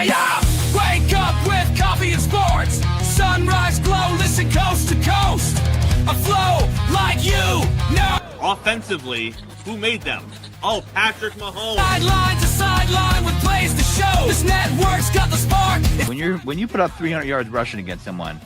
Yeah. Wake up with coffee and sports. Sunrise glow, listen coast to coast. A flow like you know. Offensively, who made them? Oh, Patrick Mahomes. Sideline to sideline with plays to show. This network's got the spark. When you put up 300 yards rushing against someone,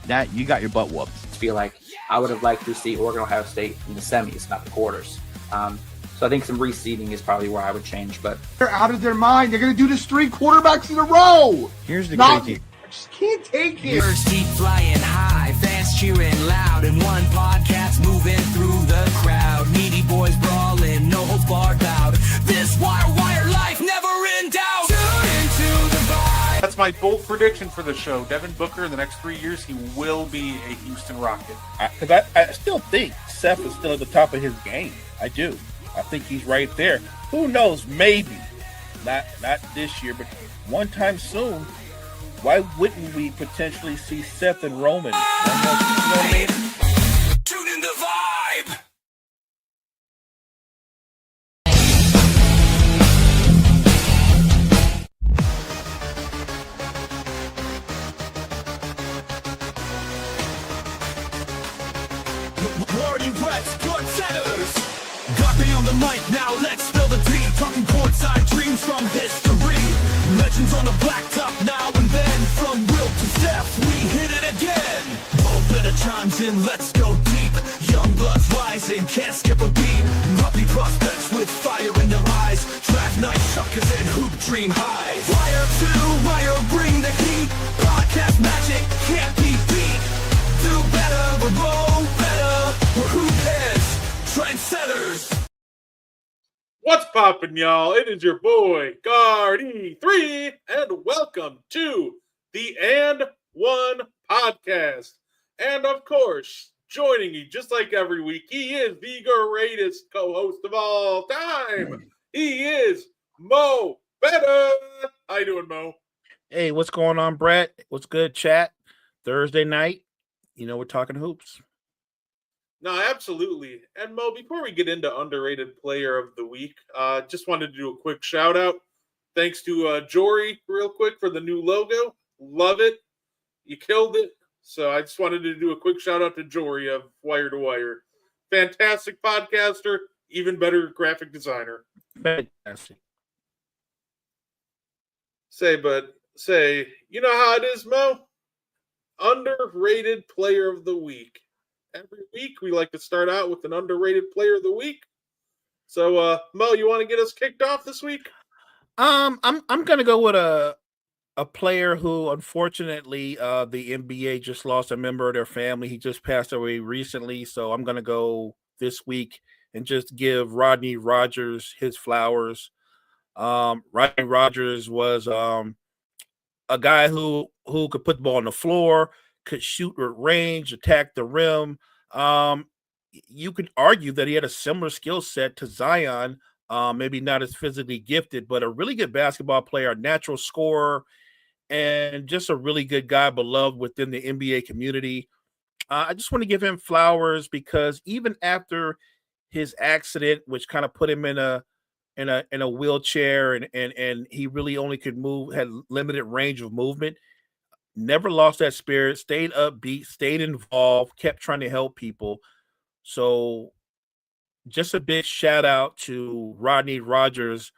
that you got your butt whooped. I feel like I would have liked to see Oregon Ohio State in the semis, not the quarters. So I think some reseeding is probably where I would change. But they're out of their mind. They're going to do this 3 quarterbacks in a row. Here's the crazy. I just can't take it. Birds keep flying high, fans cheering loud, and one podcast moving through the crowd. Needy boys brawling, no holds barred bout. This wire life never in doubt. Tune into the vibe. That's my bold prediction for the show. Devin Booker, in the next 3 years, he will be a Houston Rocket. Because I still think Seth is still at the top of his game. I do. I think he's right there. Who knows? Maybe. Not this year, but one time soon. Why wouldn't we potentially see Seth and Roman? Tune in the vibe. Party Reds, good setters. Got me on the mic now, let's spill the tea. Talking courtside dreams from history. Legends on the blacktop now and then. From Will to Steph, we hit it again. Open the chimes in, let's go deep. Young bloods rising, can't skip a beat. Lovely prospects with fire in their eyes. Draft night suckers and hoop dream highs. Wire to wire, bring the heat. Podcast magic can't be beat. Do better, we're roll better. We're hoop heads, trendsetters. What's poppin', y'all? It is your boy, Gardi3, and welcome to the And One Podcast. And of course, joining me just like every week, he is the greatest co-host of all time. He is Mo Better. How you doing, Mo? Hey, what's going on, Brett? What's good, chat? Thursday night, we're talking hoops. No, absolutely. And Mo, before we get into underrated player of the week, just wanted to do a quick shout out. Thanks to Jory real quick for the new logo. Love it. You killed it. So I just wanted to do a quick shout out to Jory of Wire to Wire. Fantastic podcaster, even better graphic designer. Fantastic. Say, you know how it is, Mo? Underrated player of the week. Every week, we like to start out with an underrated player of the week. So, Mo, you want to get us kicked off this week? I'm gonna go with a player who, unfortunately, the NBA just lost a member of their family. He just passed away recently, so I'm gonna go this week and just give Rodney Rogers his flowers. Rodney Rogers was a guy who could put the ball on the floor, could shoot at range, attack the rim. You could argue that he had a similar skill set to Zion, maybe not as physically gifted, but a really good basketball player, a natural scorer, and just a really good guy, beloved within the NBA community. I just want to give him flowers because even after his accident, which kind of put him in a wheelchair and he really only could move, had limited range of movement, never lost that spirit, stayed upbeat, stayed involved, kept trying to help people. So just a big shout out to Rodney Rogers,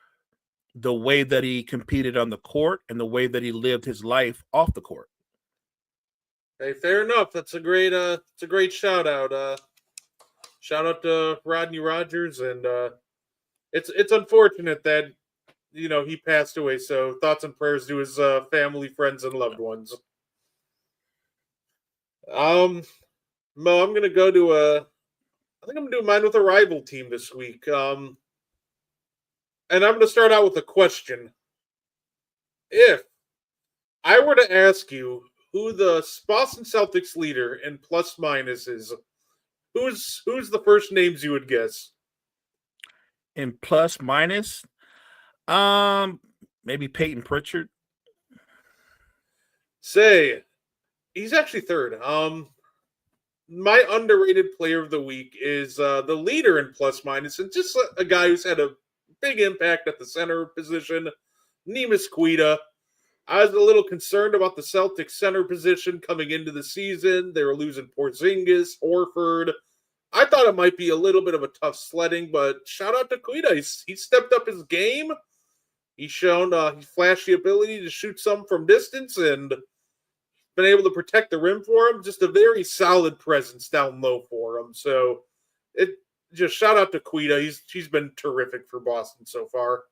the way that he competed on the court and the way that he lived his life off the court. Hey, fair enough. That's a great shout out. Shout out to Rodney Rogers, and it's unfortunate that he passed away. So thoughts and prayers to his family, friends, and loved ones. Mo, I'm gonna go to I think I'm gonna do mine with a rival team this week. And I'm gonna start out with a question. If I were to ask you who the Boston Celtics leader in plus minus is, who's the first names you would guess? In plus minus, maybe Peyton Pritchard. Say, he's actually third. my underrated player of the week is the leader in plus minus, and just a guy who's had a big impact at the center position, Neemias Queta. I was a little concerned about the Celtics center position coming into the season. They were losing Porzingis, Horford. I thought it might be a little bit of a tough sledding, but shout out to Queta. He stepped up his game. He's shown he flashed the ability to shoot some from distance and been able to protect the rim for him. Just a very solid presence down low for him. So it just shout out to Queta. He's been terrific for Boston so far.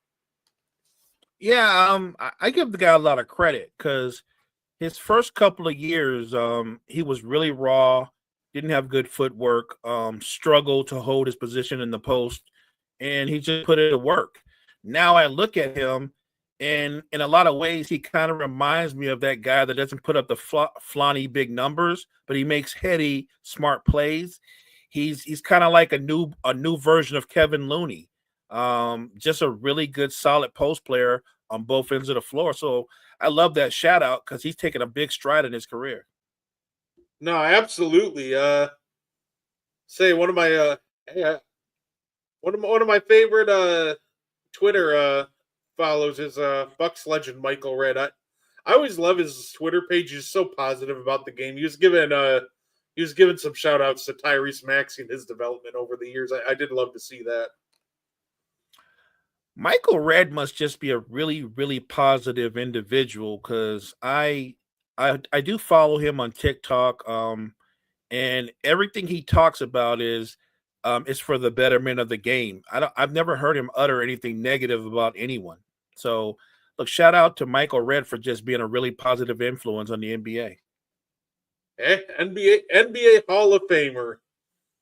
Yeah, I give the guy a lot of credit because his first couple of years, he was really raw, didn't have good footwork, struggled to hold his position in the post, and he just put it to work. Now I look at him, and in a lot of ways, he kind of reminds me of that guy that doesn't put up the flaunty big numbers, but he makes heady, smart plays. He's kind of like a new version of Kevin Looney. Just a really good, solid post player on both ends of the floor. So I love that shout out because he's taken a big stride in his career. No, absolutely. Say one of my one of my favorite Twitter follows is Bucks legend Michael Redd. I always love his Twitter page. He's so positive about the game. He was given some shout outs to Tyrese Maxey and his development over the years. I did love to see that. Michael Redd must just be a really, really positive individual because I do follow him on TikTok. And everything he talks about is for the betterment of the game. I've never heard him utter anything negative about anyone. So look, shout out to Michael Redd for just being a really positive influence on the NBA. NBA Hall of Famer.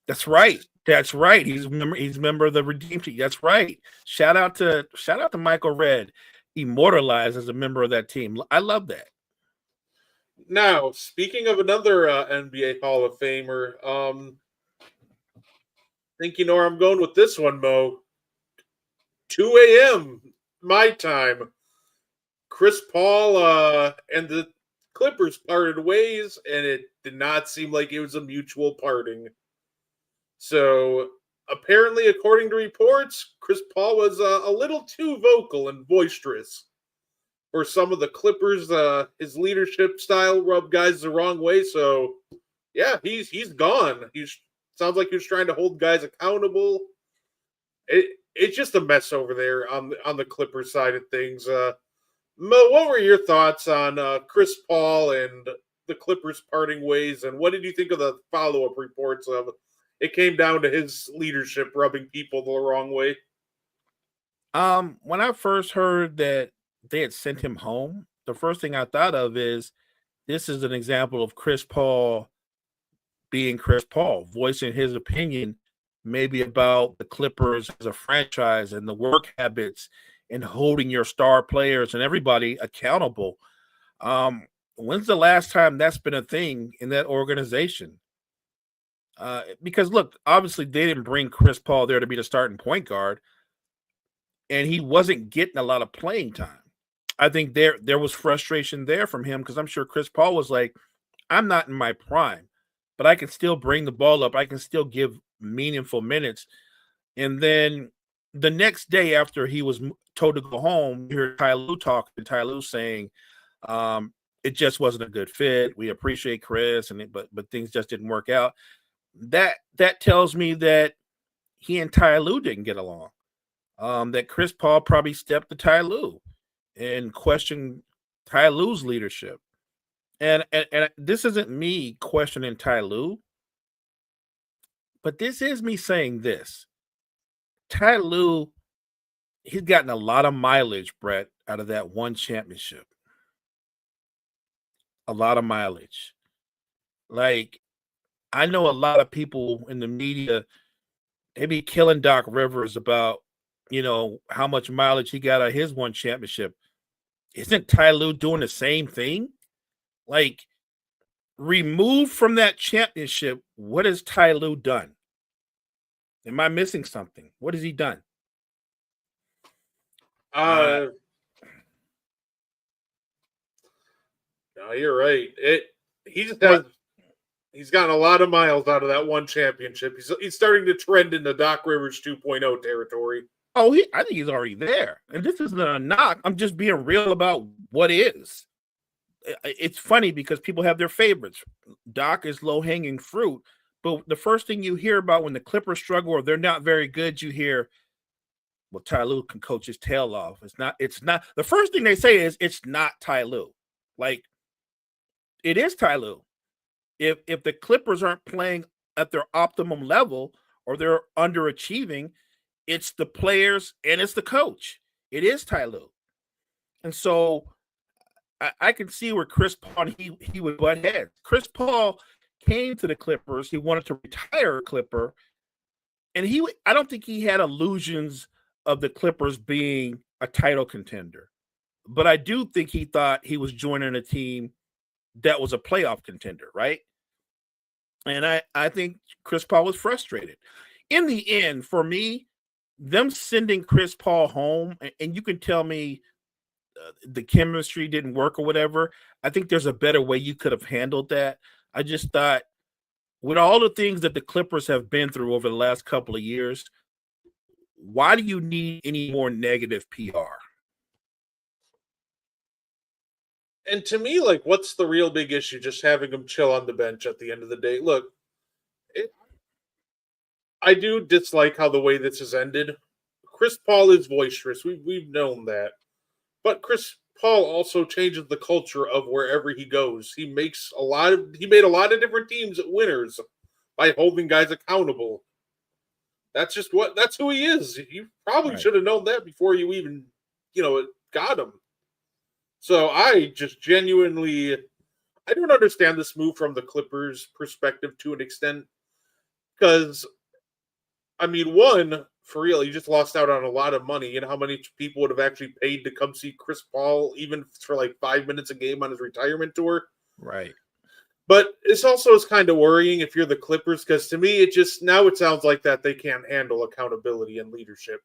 That's right. That's right. He's a member of the Redeem Team. That's right. Shout out to Michael Redd, immortalized as a member of that team. I love that. Now, speaking of another NBA Hall of Famer, think you know where I'm going with this one, Mo. 2 a.m. my time. Chris Paul and the Clippers parted ways, and it did not seem like it was a mutual parting. So, apparently, according to reports, Chris Paul was a little too vocal and boisterous for some of the Clippers. His leadership style rubbed guys the wrong way. So, yeah, he's gone. Sounds like he was trying to hold guys accountable. It's just a mess over there on the Clippers side of things. Mo, what were your thoughts on Chris Paul and the Clippers parting ways, and what did you think of the follow-up reports of it came down to his leadership rubbing people the wrong way? When I first heard that they had sent him home, the first thing I thought of is this is an example of Chris Paul being Chris Paul, voicing his opinion maybe about the Clippers as a franchise and the work habits and holding your star players and everybody accountable. When's the last time that's been a thing in that organization? Because look, obviously they didn't bring Chris Paul there to be the starting point guard, and he wasn't getting a lot of playing time. I think there was frustration there from him because I'm sure Chris Paul was like, I'm not in my prime, but I can still bring the ball up. I can still give meaningful minutes. And then the next day after he was told to go home, you heard Ty Lue talking, Ty Lue saying, it just wasn't a good fit. We appreciate Chris, but things just didn't work out. That tells me that he and Ty Lue didn't get along. That Chris Paul probably stepped to Ty Lue and questioned Ty Lue's leadership. And this isn't me questioning Ty Lue, but this is me saying this. Ty Lue, he's gotten a lot of mileage, Brett, out of that one championship. A lot of mileage. Like, I know a lot of people in the media, they be killing Doc Rivers about, how much mileage he got out of his one championship. Isn't Ty Lue doing the same thing? Like, removed from that championship, what has Ty Lue done? Am I missing something? What has he done? No, you're right. He just has He's gotten a lot of miles out of that one championship. He's starting to trend into Doc Rivers 2.0 territory. Oh, I think he's already there. And this isn't a knock. I'm just being real about what is. It's funny because people have their favorites. Doc is low-hanging fruit, but the first thing you hear about when the Clippers struggle or they're not very good, you hear, well, Ty Lue can coach his tail off. It's not. The first thing they say is it's not Ty Lue. Like, it is Ty Lue. If the Clippers aren't playing at their optimum level or they're underachieving, it's the players and it's the coach. It is Ty Lue. And so I can see where Chris Paul, he would butt heads. Chris Paul came to the Clippers. He wanted to retire a Clipper. And I don't think he had illusions of the Clippers being a title contender. But I do think he thought he was joining a team that was a playoff contender, right? And I think Chris Paul was frustrated. In the end, for me, them sending Chris Paul home, and you can tell me the chemistry didn't work or whatever, I think there's a better way you could have handled that. I just thought with all the things that the Clippers have been through over the last couple of years, why do you need any more negative PR? And to me, like, what's the real big issue? Just having him chill on the bench at the end of the day. Look, I do dislike how the way this has ended. Chris Paul is boisterous. We've known that. But Chris Paul also changes the culture of wherever he goes. He made a lot of different teams winners by holding guys accountable. That's who he is. You probably should have known that before you even, got him. So I just genuinely, I don't understand this move from the Clippers' perspective to an extent. Because, I mean, one, for real, you just lost out on a lot of money. You know how many people would have actually paid to come see Chris Paul, even for like 5 minutes a game on his retirement tour? Right. But this also is kind of worrying if you're the Clippers, because to me, it sounds like that they can't handle accountability and leadership.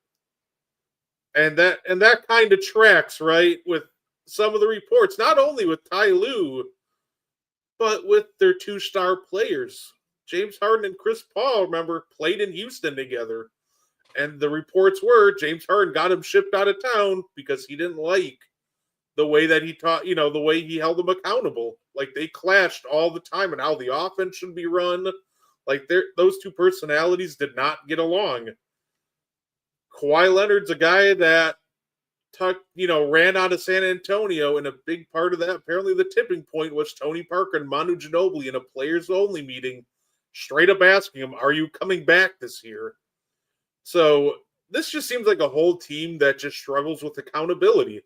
And that kind of tracks, right, with some of the reports, not only with Ty Lue, but with their two-star players. James Harden and Chris Paul, remember, played in Houston together. And the reports were James Harden got him shipped out of town because he didn't like the way that he taught, the way he held them accountable. Like, they clashed all the time and how the offense should be run. Like, those two personalities did not get along. Kawhi Leonard's a guy that ran out of San Antonio, and a big part of that, apparently the tipping point, was Tony Parker and Manu Ginobili in a players-only meeting, straight up asking him, are you coming back this year? So this just seems like a whole team that just struggles with accountability.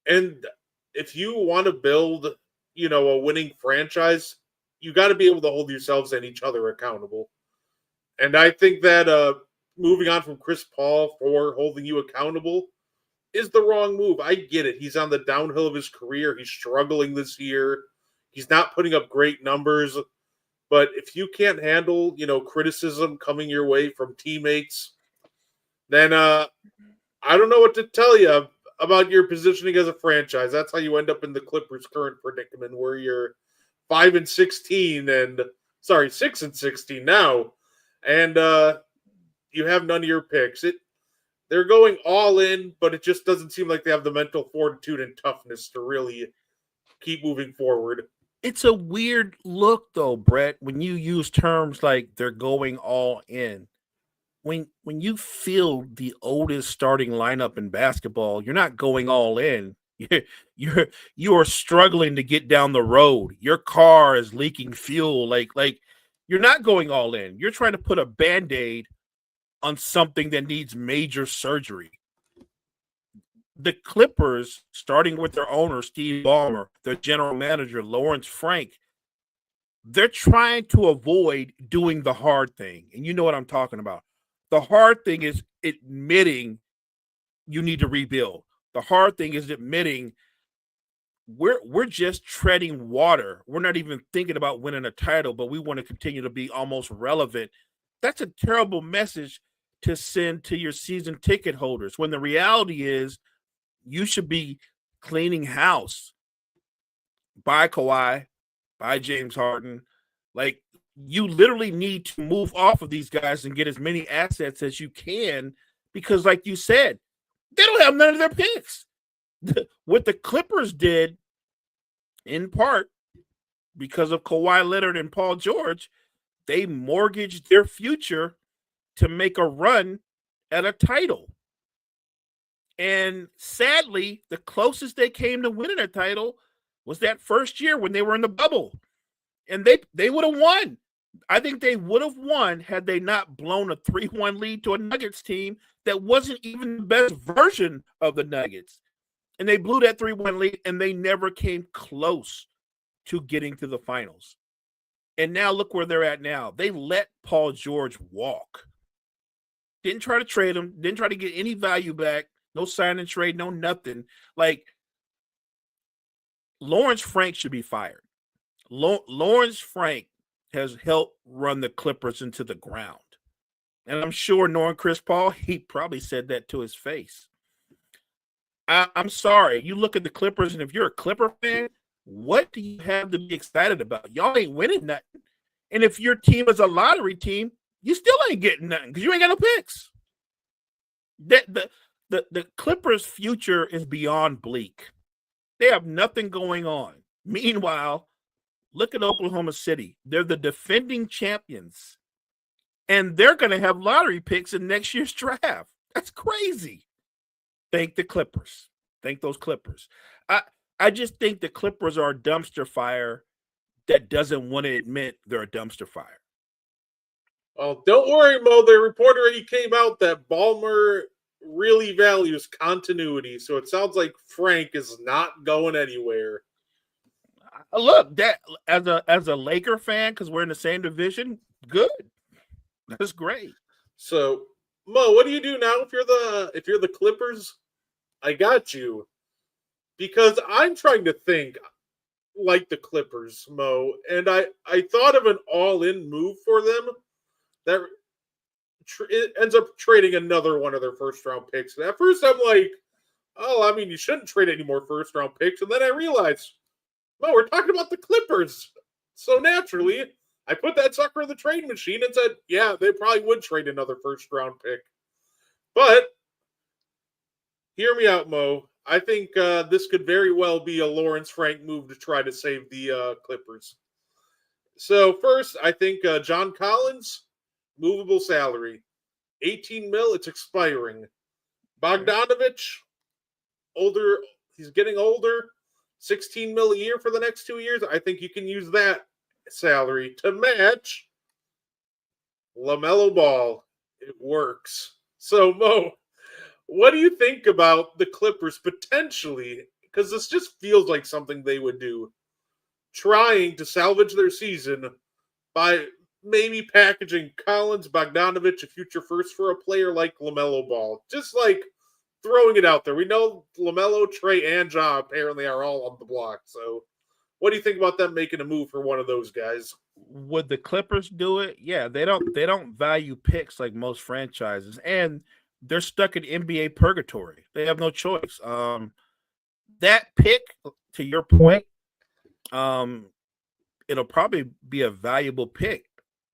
And if you want to build, a winning franchise, you got to be able to hold yourselves and each other accountable. And I think that moving on from Chris Paul for holding you accountable is the wrong move. I get it. He's on the downhill of his career. He's struggling this year. He's not putting up great numbers. But if you can't handle, criticism coming your way from teammates, then I don't know what to tell you about your positioning as a franchise. That's how you end up in the Clippers' current predicament, where you're 5-16 6-16 now, and you have none of your picks. They're going all in, but it just doesn't seem like they have the mental fortitude and toughness to really keep moving forward. It's a weird look, though, Brett, when you use terms like they're going all in. When you field the oldest starting lineup in basketball, you're not going all in. You are struggling to get down the road. Your car is leaking fuel. Like you're not going all in. You're trying to put a Band-Aid on something that needs major surgery. The Clippers, starting with their owner, Steve Ballmer, their general manager, Lawrence Frank, they're trying to avoid doing the hard thing. And you know what I'm talking about. The hard thing is admitting you need to rebuild. The hard thing is admitting we're just treading water. We're not even thinking about winning a title, but we want to continue to be almost relevant. That's a terrible message to send to your season ticket holders, when the reality is you should be cleaning house. Buy Kawhi, buy James Harden, Like, you literally need to move off of these guys and get as many assets as you can because, like you said, they don't have none of their picks. What the Clippers did, in part because of Kawhi Leonard and Paul George, they mortgaged their future to make a run at a title. And sadly, the closest they came to winning a title was that first year when they were in the bubble. And they would have won. I think they would have won had they not blown a 3-1 lead to a Nuggets team that wasn't even the best version of the Nuggets. And they blew that 3-1 lead, and they never came close to getting to the finals. And now look where they're at now. They let Paul George walk. Didn't try to trade him. Didn't try to get any value back. No sign and trade, no nothing. Like, Lawrence Frank should be fired. Lawrence Frank has helped run the Clippers into the ground. And I'm sure knowing Chris Paul, he probably said that to his face. I'm sorry. You look at the Clippers, and if you're a Clipper fan, what do you have to be excited about? Y'all ain't winning nothing. And if your team is a lottery team, you still ain't getting nothing because you ain't got no picks. The Clippers' future is beyond bleak. They have nothing going on. Meanwhile, look at Oklahoma City. They're the defending champions, and they're going to have lottery picks in next year's draft. That's crazy. Thank the Clippers. Thank those Clippers. I just think the Clippers are a dumpster fire that doesn't want to admit they're a dumpster fire. Oh, don't worry, Mo. The report already came out that Ballmer really values continuity, so it sounds like Frank is not going anywhere. Look, that as a Laker fan, because we're in the same division, good. That's great. So, Mo, what do you do now if you're the Clippers? I got you. Because I'm trying to think like the Clippers, Mo, and I thought of an all-in move for them that it ends up trading another one of their first-round picks. And at first I'm like, oh, I mean, you shouldn't trade any more first-round picks. And then I realized, Mo, we're talking about the Clippers. So naturally, I put that sucker in the trade machine and said, yeah, they probably would trade another first-round pick. But hear me out, Mo. I think this could very well be a Lawrence Frank move to try to save the Clippers. So first, I think John Collins, movable salary, $18 million. It's expiring. Bogdanovich, older. He's getting older. $16 million a year for the next 2 years. I think you can use that salary to match LaMelo Ball. It works. So Mo, what do you think about the Clippers potentially, because this just feels like something they would do, trying to salvage their season by maybe packaging Collins, Bogdanovich, a future first for a player like LaMelo Ball? Just like throwing it out there. We know LaMelo, Trey, and Ja apparently are all on the block. So what do you think about them making a move for one of those guys? Would the Clippers do it? Yeah, they don't value picks like most franchises, and they're stuck in NBA purgatory. They have no choice. That pick, to your point, it'll probably be a valuable pick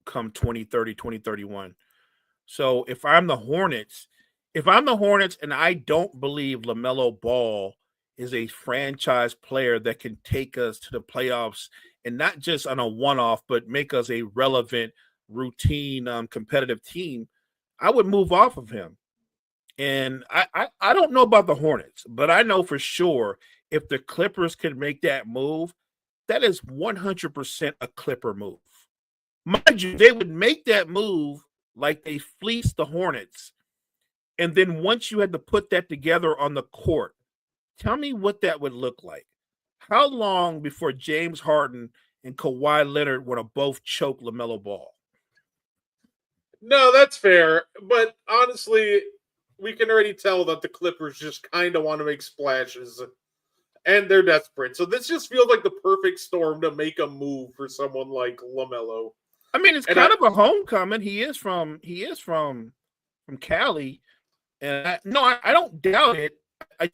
come 2030, 2031. So if I'm the Hornets and I don't believe LaMelo Ball is a franchise player that can take us to the playoffs, and not just on a one-off, but make us a relevant, routine, competitive team, I would move off of him. And I don't know about the Hornets, but I know for sure if the Clippers can make that move, that is 100% a Clipper move. Mind you, they would make that move like they fleeced the Hornets. And then once you had to put that together on the court, tell me what that would look like. How long before James Harden and Kawhi Leonard would have both choked LaMelo Ball? No, that's fair. But honestly, we can already tell that the Clippers just kind of want to make splashes, and they're desperate. So this just feels like the perfect storm to make a move for someone like LaMelo. I mean, it's kind of a homecoming. He is from Cali, and I don't doubt it. I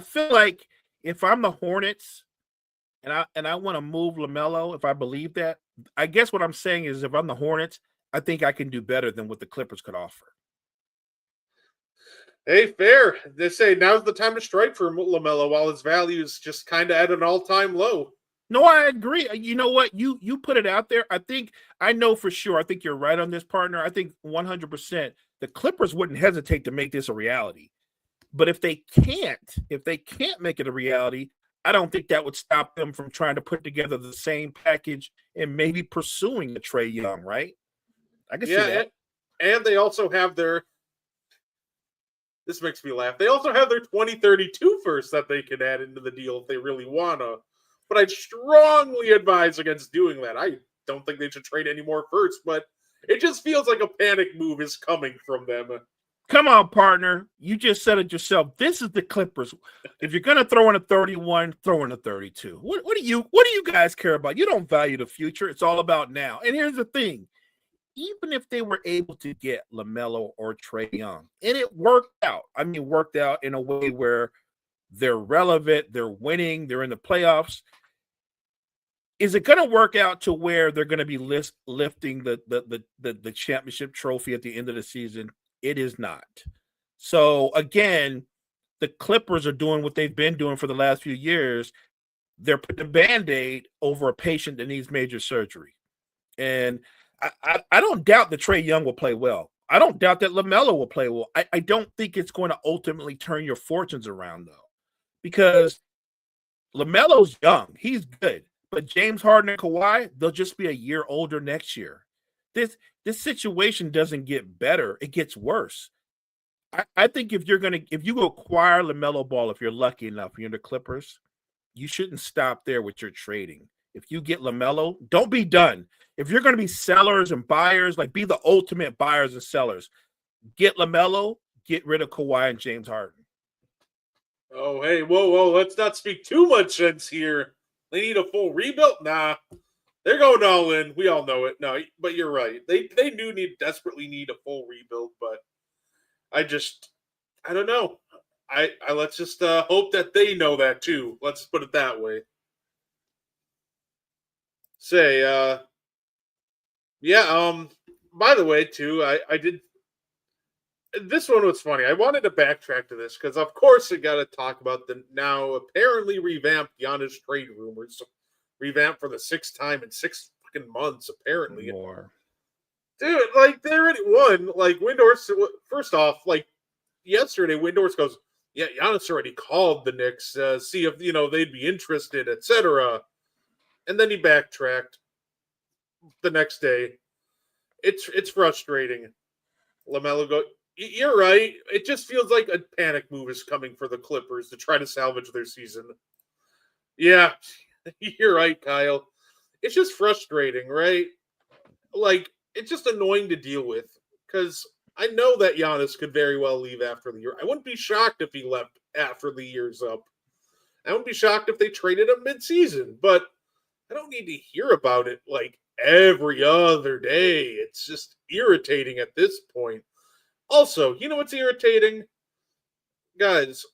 feel like if I'm the Hornets, and I want to move LaMelo if I believe that. I guess what I'm saying is if I'm the Hornets, I think I can do better than what the Clippers could offer. Hey, fair. They say now's the time to strike for LaMelo while his value is just kind of at an all-time low. No, I agree. You know what? You put it out there. I know for sure. I think you're right on this, partner. I think 100% the Clippers wouldn't hesitate to make this a reality. But if they can't make it a reality, I don't think that would stop them from trying to put together the same package and maybe pursuing a Trae Young, right? I can see that. And they also have their. This makes me laugh. They also have their 2032 first that they can add into the deal if they really wanna. But I'd strongly advise against doing that. I don't think they should trade any more first, but it just feels like a panic move is coming from them. Come on, partner. You just said it yourself. This is the Clippers. If you're gonna throw in a 31, throw in a 32. What do you guys care about? You don't value the future. It's all about now. And here's the thing. Even if they were able to get LaMelo or Trae Young, and it worked out. I mean, worked out in a way where they're relevant, they're winning, they're in the playoffs. Is it going to work out to where they're going to be lifting the championship trophy at the end of the season? It is not. So again, the Clippers are doing what they've been doing for the last few years. They're putting a Band-Aid over a patient that needs major surgery. And I don't doubt that Trae Young will play well. I don't doubt that LaMelo will play well. I don't think it's going to ultimately turn your fortunes around, though, because LaMelo's young. He's good. But James Harden and Kawhi, they'll just be a year older next year. This situation doesn't get better. It gets worse. I think if you acquire LaMelo Ball, if you're lucky enough, you're in the Clippers, you shouldn't stop there with your trading. If you get LaMelo, don't be done. If you're going to be sellers and buyers, like be the ultimate buyers and sellers. Get LaMelo, get rid of Kawhi and James Harden. Oh, hey, whoa, let's not speak too much sense here. They need a full rebuild? Nah. They're going all in. We all know it. No, but you're right. They desperately need a full rebuild, but I don't know. I let's just hope that they know that too. Let's put it that way. By the way, too, I did. This one was funny. I wanted to backtrack to this because, of course, I got to talk about the now apparently revamped Giannis trade rumors. Revamped for the 6th time in 6 fucking months, apparently. More. Dude, like, they already won. Like, Windhorst, first off, like, yesterday, Windhorst goes, yeah, Giannis already called the Knicks, see if, they'd be interested, etc. And then he backtracked the next day. It's frustrating. LaMelo go, you're right. It just feels like a panic move is coming for the Clippers to try to salvage their season. Yeah, you're right, Kyle. It's just frustrating, right? Like, it's just annoying to deal with because I know that Giannis could very well leave after the year. I wouldn't be shocked if he left after the year's up. I wouldn't be shocked if they traded him mid-season, but I don't need to hear about it like every other day. It's just irritating at this point. Also, you know what's irritating? Guys,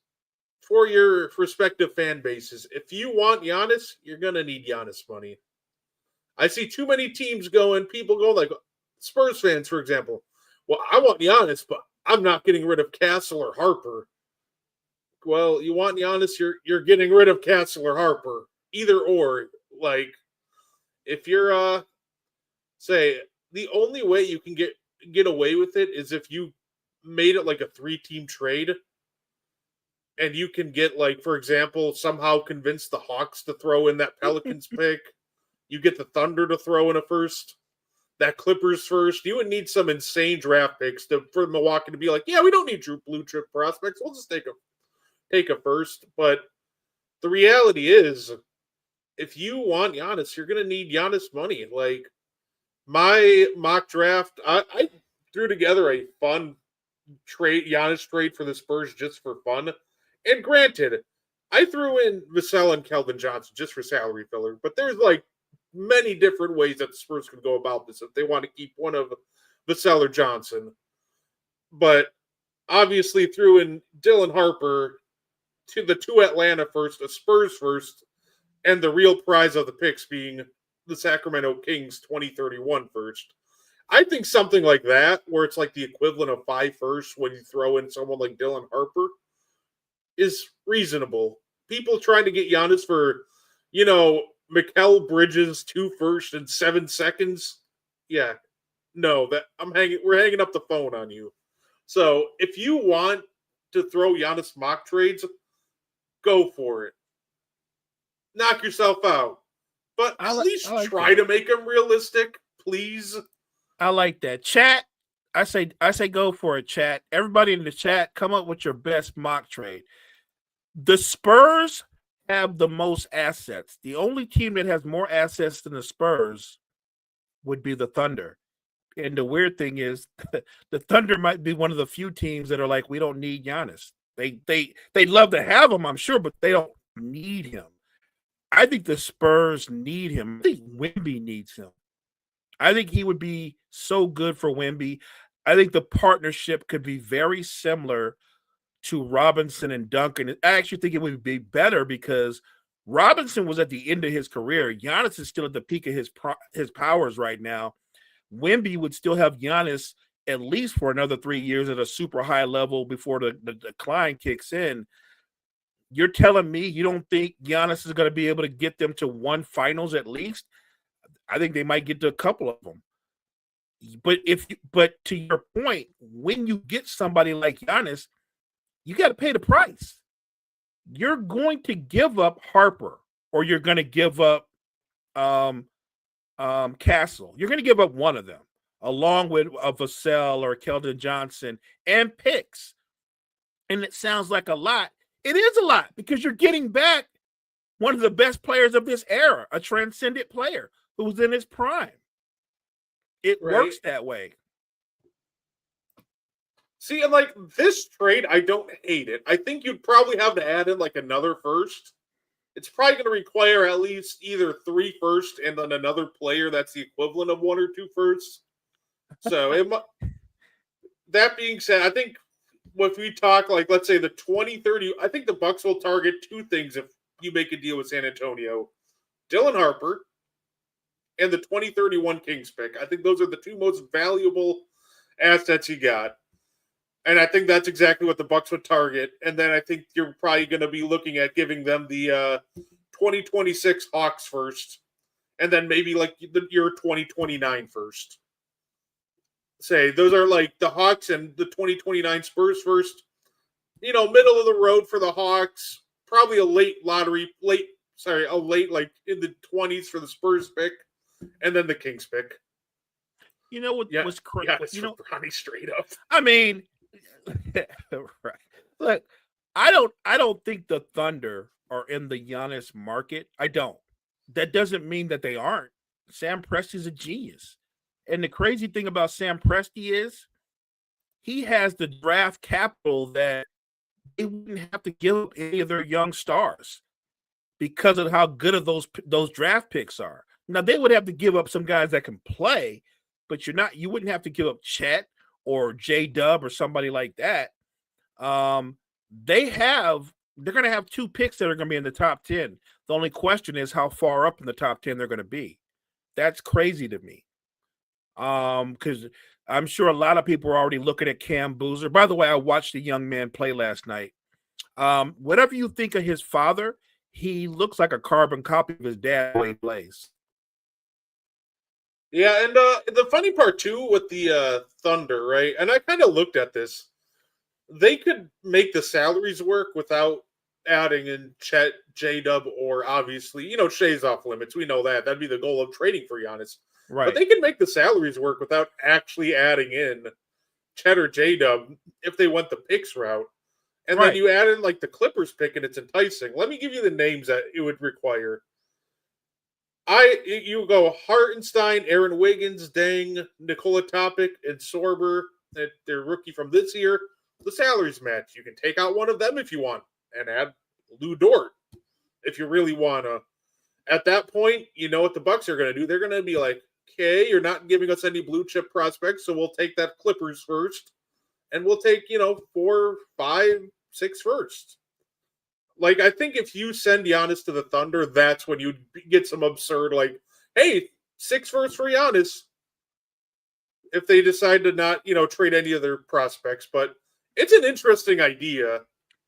for your respective fan bases, if you want Giannis, you're going to need Giannis money. I see too many teams people go like Spurs fans, for example. Well, I want Giannis, but I'm not getting rid of Castle or Harper. Well, you want Giannis, you're getting rid of Castle or Harper. Either or. Like, if you're, say, the only way you can get away with it is if you made it like a 3-team trade and you can get, like, for example, somehow convince the Hawks to throw in that Pelicans pick. You get the Thunder to throw in a first, that Clippers first. You would need some insane draft picks for Milwaukee to be like, yeah, we don't need blue chip prospects. We'll just take a first. But the reality is, if you want Giannis, you're going to need Giannis money. Like, my mock draft, I threw together a fun Giannis trade for the Spurs just for fun. And granted, I threw in Vassell and Keldon Johnson just for salary filler, but there's like many different ways that the Spurs could go about this if they want to keep one of Vassell or Johnson. But obviously threw in Dylan Harper to the 2 Atlanta first, a Spurs first, and the real prize of the picks being the Sacramento Kings 2031 first. I think something like that, where it's like the equivalent of 5 firsts when you throw in someone like Dylan Harper, is reasonable. People trying to get Giannis for, Mikal Bridges 2 firsts in 7 seconds. Yeah, no, we're hanging up the phone on you. So if you want to throw Giannis mock trades, go for it. Knock yourself out. But at least try to make them realistic, please. I like that. Chat, I say go for it, chat. Everybody in the chat, come up with your best mock trade. The Spurs have the most assets. The only team that has more assets than the Spurs would be the Thunder. And the weird thing is the Thunder might be one of the few teams that are like, we don't need Giannis. They'd love to have him, I'm sure, but they don't need him. I think the Spurs need him. I think Wemby needs him. I think he would be so good for Wemby. I think the partnership could be very similar to Robinson and Duncan. I actually think it would be better because Robinson was at the end of his career. Giannis is still at the peak of his powers right now. Wemby would still have Giannis at least for another 3 years at a super high level before the decline kicks in. You're telling me you don't think Giannis is going to be able to get them to 1 finals at least? I think they might get to a couple of them. But to your point, when you get somebody like Giannis, you got to pay the price. You're going to give up Harper, or you're going to give up Castle. You're going to give up one of them, along with a Vassell or Keldon Johnson and picks. And it sounds like a lot. It is a lot because you're getting back one of the best players of this era, a transcendent player who was in his prime. It works that way. See, and like this trade, I don't hate it. I think you'd probably have to add in like another first. It's probably going to require at least either 3 firsts and then another player that's the equivalent of 1 or 2 firsts. So that being said, I think if we talk like, let's say the 2030, I think the Bucks will target 2 things if you make a deal with San Antonio: Dylan Harper and the 2031 Kings pick. I think those are the 2 most valuable assets you got. And I think that's exactly what the Bucks would target. And then I think you're probably going to be looking at giving them the 2026 Hawks first, and then maybe like your 2029 first. Say those are like the Hawks and the 2029 Spurs first. Middle of the road for the Hawks. Probably a late like in the 20s for the Spurs pick, and then the Kings pick. You know what was crazy? Ronnie straight up. I mean, right. Look, I don't think the Thunder are in the Giannis market. I don't. That doesn't mean that they aren't. Sam Presti's a genius. And the crazy thing about Sam Presti is he has the draft capital that they wouldn't have to give up any of their young stars because of how good of those draft picks are. Now, they would have to give up some guys that can play, but you wouldn't have to give up Chet or J-Dub or somebody like that. They're going to have 2 picks that are going to be in the top 10. The only question is how far up in the top 10 they're going to be. That's crazy to me. Because I'm sure a lot of people are already looking at Cam Boozer. By the way, I watched the young man play last night. Whatever you think of his father, he looks like a carbon copy of his dad when he plays. Yeah, and the funny part too with the Thunder, right? And I kind of looked at this. They could make the salaries work without adding in Chet, J-Dub, or obviously, Shea's off limits. We know that. That'd be the goal of trading for Giannis. Right. But they can make the salaries work without actually adding in Chet or J-Dub if they went the picks route. And then you add in like the Clippers pick and it's enticing. Let me give you the names that it would require. You go Hartenstein, Aaron Wiggins, Deng, Nikola Topic, and Sorber. They're rookie from this year. The salaries match. You can take out one of them if you want and add Lou Dort if you really want to. At that point, you know what the Bucks are going to do. They're going to be like, okay, you're not giving us any blue chip prospects, so we'll take that Clippers first, and we'll take 4, 5, 6 first. Like, I think if you send Giannis to the Thunder, that's when you'd get some absurd, like, hey, 6 firsts for Giannis. If they decide to not, trade any of their prospects. But it's an interesting idea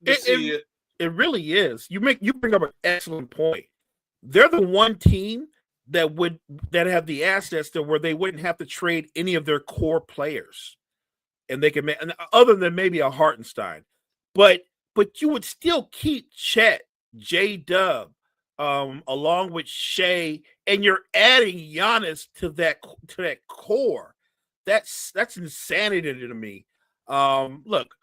to see it. It really is. You bring up an excellent point. They're the one team that have the assets to where they wouldn't have to trade any of their core players, and they can make, other than maybe a Hartenstein, but you would still keep Chet, J-Dub, along with Shea, and you're adding Giannis to that core. That's insanity to me. Look,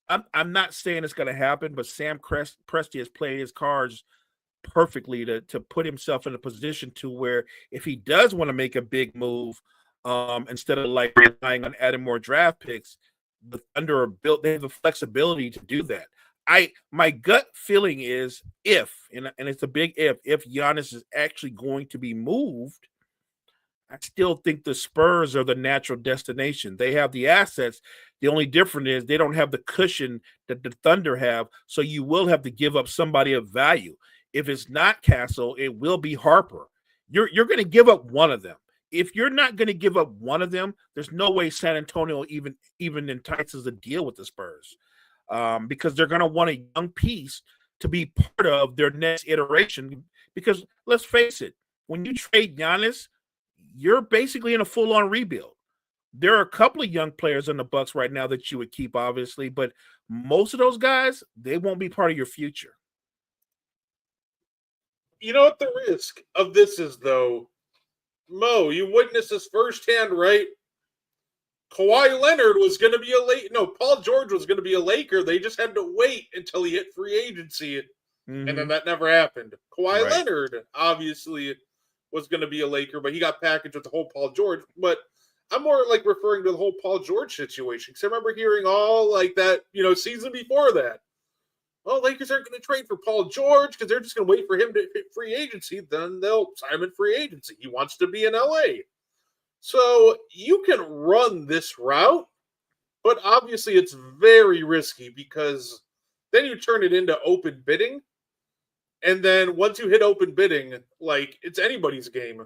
I'm not saying it's going to happen, but Sam Presti has played his cards perfectly to put himself in a position to where if he does want to make a big move, instead of like relying on adding more draft picks, the Thunder are built. They have the flexibility to do that. My gut feeling is and it's a big if Giannis is actually going to be moved, I still think the Spurs are the natural destination. They have the assets. The only difference is they don't have the cushion that the Thunder have, so you will have to give up somebody of value. If it's not Castle, it will be Harper. You're going to give up one of them. If you're not going to give up one of them, there's no way San Antonio even entices a deal with the Spurs, because they're going to want a young piece to be part of their next iteration. Because let's face it, when you trade Giannis, you're basically in a full-on rebuild. There are a couple of young players in the Bucks right now that you would keep, obviously, but most of those guys, they won't be part of your future. You know what the risk of this is, though? Mo, you witnessed this firsthand, right? Kawhi Leonard was going to be Paul George was going to be a Laker. They just had to wait until he hit free agency, and then that never happened. Kawhi Leonard, obviously, was going to be a Laker, but he got packaged with the whole Paul George. But I'm more like referring to the whole Paul George situation, because I remember hearing all like that, season before that. Oh, Lakers aren't going to trade for Paul George because they're just going to wait for him to hit free agency. Then they'll sign him in free agency. He wants to be in LA. So you can run this route, but obviously it's very risky because then you turn it into open bidding. And then once you hit open bidding, like, it's anybody's game.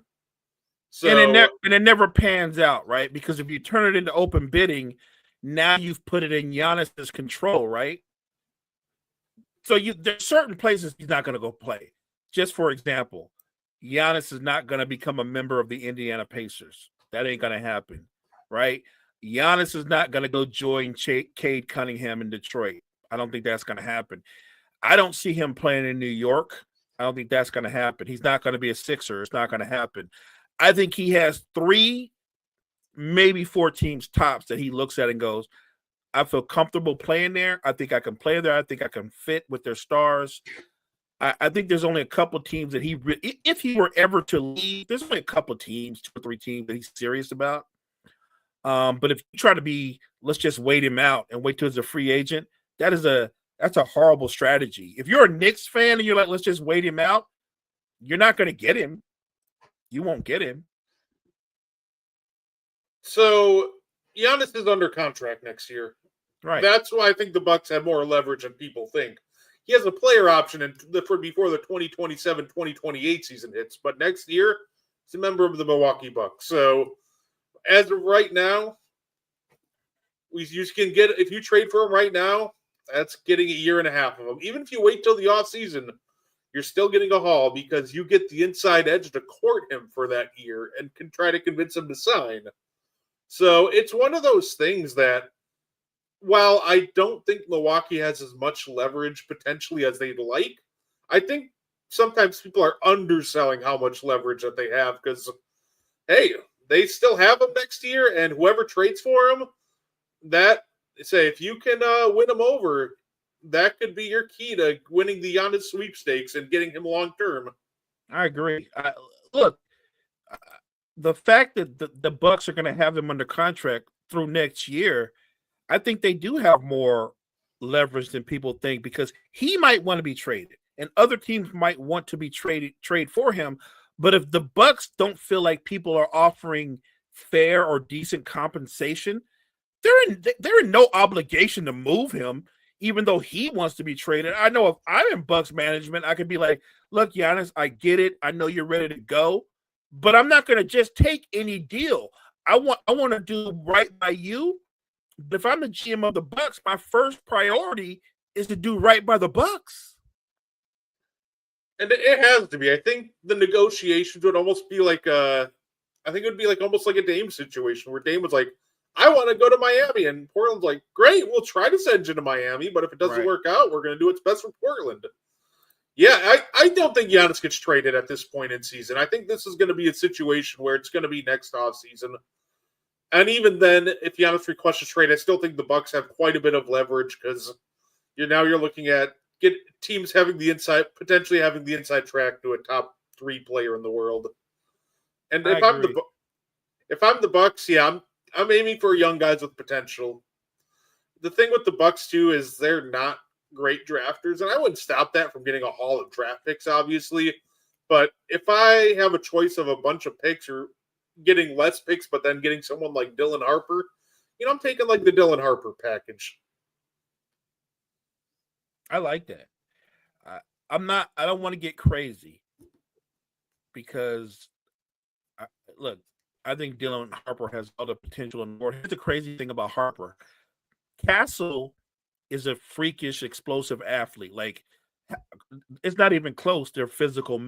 So, and it never pans out, right? Because if you turn it into open bidding, now you've put it in Giannis's control, right? So there's certain places he's not going to go play. Just for example, Giannis is not going to become a member of the Indiana Pacers. That ain't going to happen, right? Giannis is not going to go join Cade Cunningham in Detroit. I don't think that's going to happen. I don't see him playing in New York. I don't think that's going to happen. He's not going to be a Sixer. It's not going to happen. I think he has 3, maybe 4 teams tops that he looks at and goes, I feel comfortable playing there. I think I can play there. I think I can fit with their stars. I think there's only a couple of teams that if he were ever to leave, there's only a couple of teams, 2 or 3 teams that he's serious about. But if you try to let's just wait him out and wait till he's a free agent, that's a horrible strategy. If you're a Knicks fan and you're like, let's just wait him out, you're not going to get him. You won't get him. So Giannis is under contract next year. Right. That's why I think the Bucks have more leverage than people think. He has a player option before the 2027-2028 season hits, but next year he's a member of the Milwaukee Bucks. So as of right now, you can get, if you trade for him right now, that's getting a year and a half of him. Even if you wait till the offseason, you're still getting a haul because you get the inside edge to court him for that year and can try to convince him to sign. So it's one of those things that, while I don't think Milwaukee has as much leverage potentially as they'd like, I think sometimes people are underselling how much leverage that they have because, hey, they still have him next year, and whoever trades for him, if you can win him over, that could be your key to winning the Giannis sweepstakes and getting him long term. I agree. Look, the fact that the Bucks are going to have him under contract through next year, I think they do have more leverage than people think because he might want to be traded and other teams might want to be trade for him. But if the Bucks don't feel like people are offering fair or decent compensation, they're in no obligation to move him. even though he wants to be traded. I know if I'm in Bucks management, I could be like, look, Giannis, I get it. I know you're ready to go, but I'm not going to just take any deal. I want to do right by you. But if I'm the GM of the Bucks, my first priority is to do right by the Bucks. And it has to be. I think the negotiations would almost be like I think it would be like almost like a Dame situation where Dame was like, I want to go to Miami. And Portland's like, great, we'll try to send you to Miami, but if it doesn't work out, we're going to do what's best for Portland. Yeah, I don't think Giannis gets traded at this point in season. I think this is going to be a situation where it's going to be next offseason. And even then, if Giannis requests a trade, I still think the Bucks have quite a bit of leverage because you're looking at teams having potentially having the inside track to a top 3 player in the world. And if I'm the Bucks, yeah, I'm aiming for young guys with potential. The thing with the Bucks too is they're not great drafters, and I wouldn't stop that from getting a haul of draft picks, obviously. But if I have a choice of a bunch of picks or getting less picks, but then getting someone like Dylan Harper, I'm taking like the Dylan Harper package. I like that. I don't want to get crazy because, look, I think Dylan Harper has all the potential in the world. Here's the crazy thing about Harper. Castle is a freakish, explosive athlete. Like, it's not even close. Their physical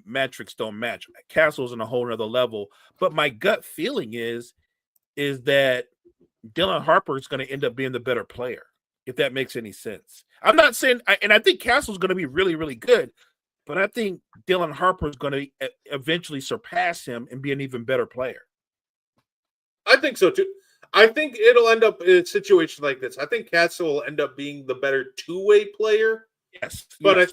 metrics don't match. Castle's in a whole nother level. But my gut feeling is that Dylan Harper is going to end up being the better player, if that makes any sense. I'm not saying, and I think Castle's going to be really, really good, but I think Dylan Harper is going to eventually surpass him and be an even better player. I think so too. I think it'll end up in a situation like this. I think Castle will end up being the better two-way player. Yes. But yes.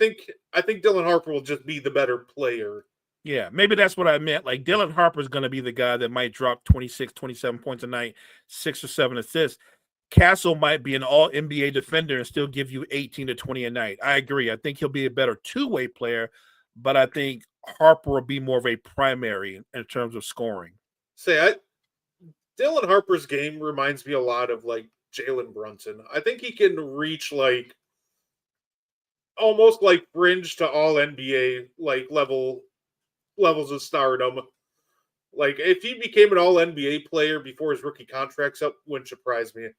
I think Dylan Harper will just be the better player. Yeah, maybe that's what I meant. Like, Dylan Harper is going to be the guy that might drop 26, 27 points a night, 6 or 7 assists. Castle might be an all-NBA defender and still give you 18 to 20 a night. I agree. I think he'll be a better two-way player, but I think Harper will be more of a primary in terms of scoring. Dylan Harper's game reminds me a lot of, like, Jalen Brunson. I think he can reach, like, almost like fringe to all-NBA, like, levels of stardom. Like, if he became an all-NBA player before his rookie contract's up, wouldn't surprise me.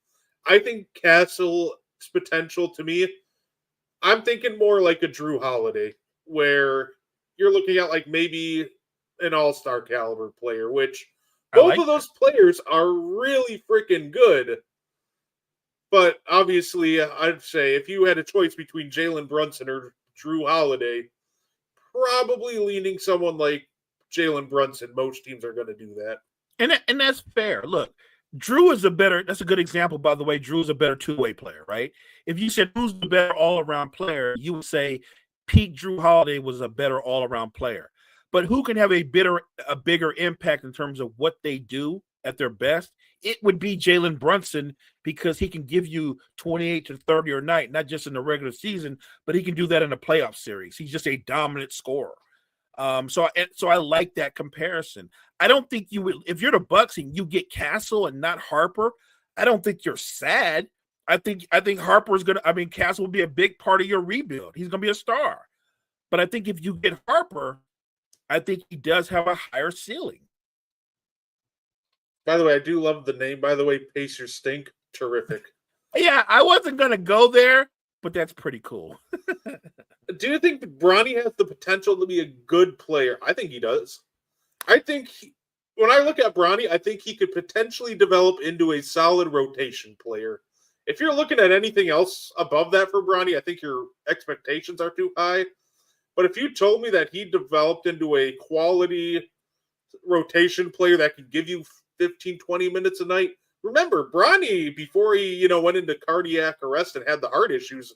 I think Castle's potential, to me, I'm thinking more like a Drew Holiday, where you're looking at, like, maybe an all-star caliber player, which both of those players are really freaking good. But obviously, I'd say if you had a choice between Jalen Brunson or Drew Holiday, probably leaning someone like Jalen Brunson. Most teams are going to do that. And that's fair. Look, Drew is that's a good example, by the way. Drew is a better two-way player, right? If you said who's the better all-around player, you would say Pete Drew Holiday was a better all-around player. But who can have a bigger impact in terms of what they do at their best? It would be Jalen Brunson, because he can give you 28 to 30 a night, not just in the regular season, but he can do that in a playoff series. He's just a dominant scorer. So I like that comparison. I don't think you would, if you're the Bucks and you get Castle and not Harper, I don't think you're sad. I think Harper is Castle will be a big part of your rebuild. He's going to be a star. But I think if you get Harper, I think he does have a higher ceiling. By the way, I do love the name. By the way, Pacers stink. Terrific. Yeah, I wasn't going to go there, but that's pretty cool. Do you think Bronny has the potential to be a good player? I think he does. I think when I look at Bronny, I think he could potentially develop into a solid rotation player. If you're looking at anything else above that for Bronny, I think your expectations are too high. But if you told me that he developed into a quality rotation player that could give you 15, 20 minutes a night. Remember, Bronny, before he, went into cardiac arrest and had the heart issues,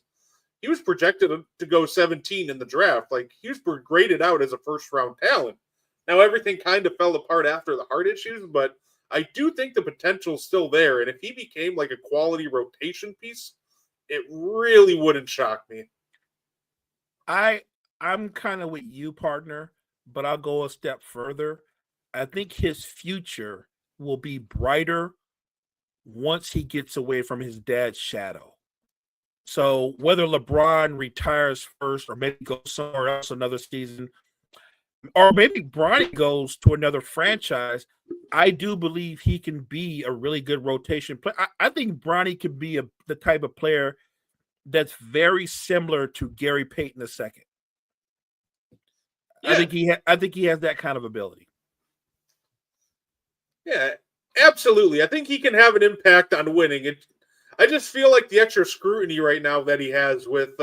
he was projected to go 17 in the draft. Like, he was graded out as a first-round talent. Now, everything kind of fell apart after the heart issues, but I do think the potential's still there. And if he became like a quality rotation piece, it really wouldn't shock me. I'm kind of with you, partner, but I'll go a step further. I think his future will be brighter once he gets away from his dad's shadow. So whether LeBron retires first or maybe goes somewhere else another season, or maybe Bronny goes to another franchise, I do believe he can be a really good rotation player. I think Bronny could be the type of player that's very similar to Gary Payton II. Yeah. I think he has that kind of ability. Yeah, absolutely. I think he can have an impact on winning. I just feel like the extra scrutiny right now that he has with,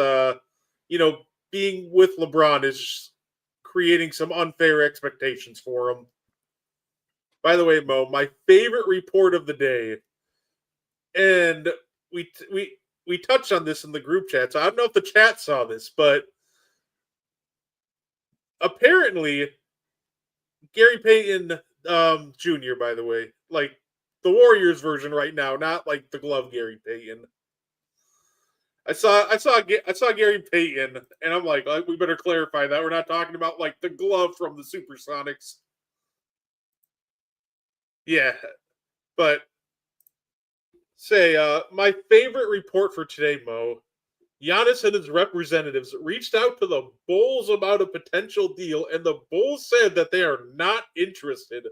being with LeBron is creating some unfair expectations for him. By the way, Mo, my favorite report of the day, and we touched on this in the group chat, so I don't know if the chat saw this, but apparently Gary Payton Jr., by the way, like the Warriors version right now, not like the glove Gary Payton. I saw Gary Payton, and I'm like, we better clarify that we're not talking about like the glove from the Supersonics. Yeah, but my favorite report for today, Mo. Giannis and his representatives reached out to the Bulls about a potential deal, and the Bulls said that they are not interested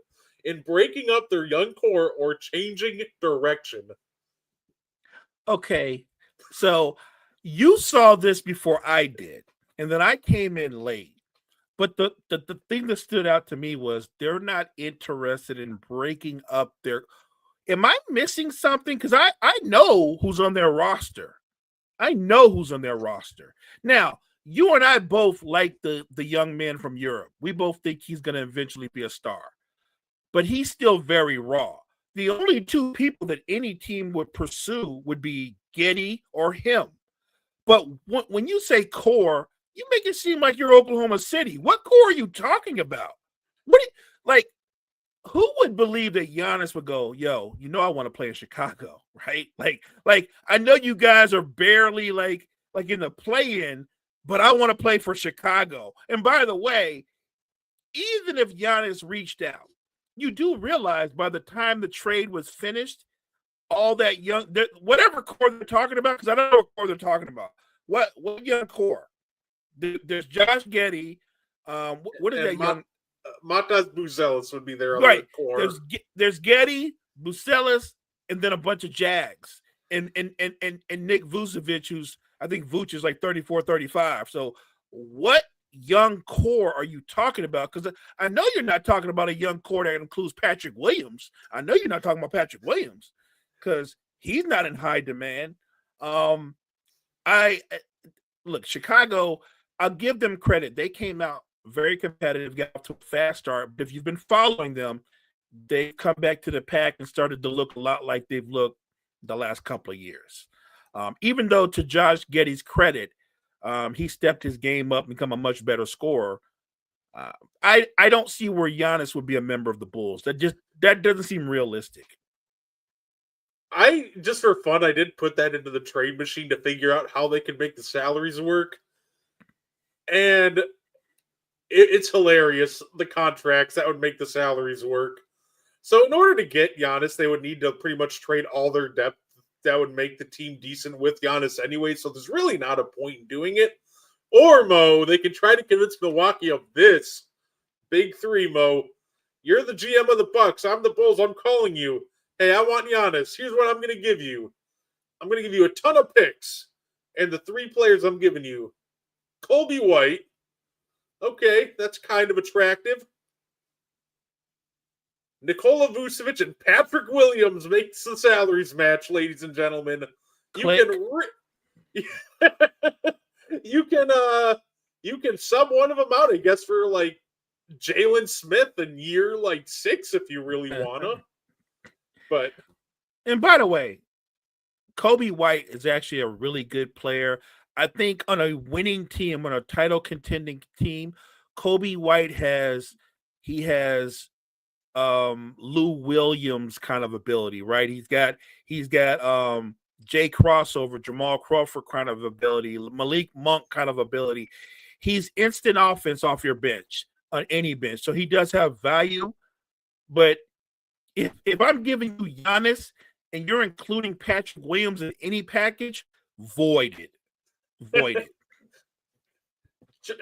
in breaking up their young core or changing direction. Okay, so you saw this before I did, and then I came in late. But the thing that stood out to me was they're not interested in breaking up their. Am I missing something? Because I know who's on their roster. I know who's on their roster. Now, you and I both like the young man from Europe. We both think he's going to eventually be a star. But he's still very raw. The only two people that any team would pursue would be Getty or him. But when you say core, you make it seem like you're Oklahoma City. What core are you talking about? Who would believe that Giannis would go, yo, I want to play in Chicago, right? Like I know you guys are barely like in the play-in, but I want to play for Chicago. And by the way, even if Giannis reached out, you do realize by the time the trade was finished, all that whatever core they're talking about, because I don't know what core they're talking about. What young core? There's Josh Giddey. What is that young? Matas Buzelis would be their right. Other core. There's Giddey, Buzelis, and then a bunch of Jags. And Nick Vucevic, who's I think Vuce is like 34, 35. So what young core are you talking about? Because I know you're not talking about a young core that includes Patrick Williams. I know you're not talking about Patrick Williams because he's not in high demand. Look, Chicago, I'll give them credit. They came out very competitive, got off to a fast start. But if you've been following them, they've come back to the pack and started to look a lot like they've looked the last couple of years. Even though, to Josh Giddey's credit, he stepped his game up and become a much better scorer. I don't see where Giannis would be a member of the Bulls. That doesn't seem realistic. Just for fun, I did put that into the trade machine to figure out how they could make the salaries work. And it's hilarious, the contracts that would make the salaries work. So in order to get Giannis, they would need to pretty much trade all their depth that would make the team decent with Giannis anyway. So there's really not a point in doing it. Or, Mo, they can try to convince Milwaukee of this. Big three, Mo. You're the GM of the Bucks. I'm the Bulls. I'm calling you. Hey, I want Giannis. Here's what I'm going to give you. I'm going to give you a ton of picks. And the three players I'm giving you. Kobe White. Okay, that's kind of attractive. Nikola Vucevic and Patrick Williams makes the salaries match, ladies and gentlemen. Click. You can sub one of them out, I guess, for like Jalen Smith in year like 6 if you really wanna. And by the way, Kobe White is actually a really good player. I think on a winning team, on a title contending team, Kobe White has Lou Williams kind of ability, right? He's got Jay Crossover, Jamal Crawford kind of ability, Malik Monk kind of ability. He's instant offense off your bench on any bench. So he does have value. But if I'm giving you Giannis and you're including Patrick Williams in any package, voided.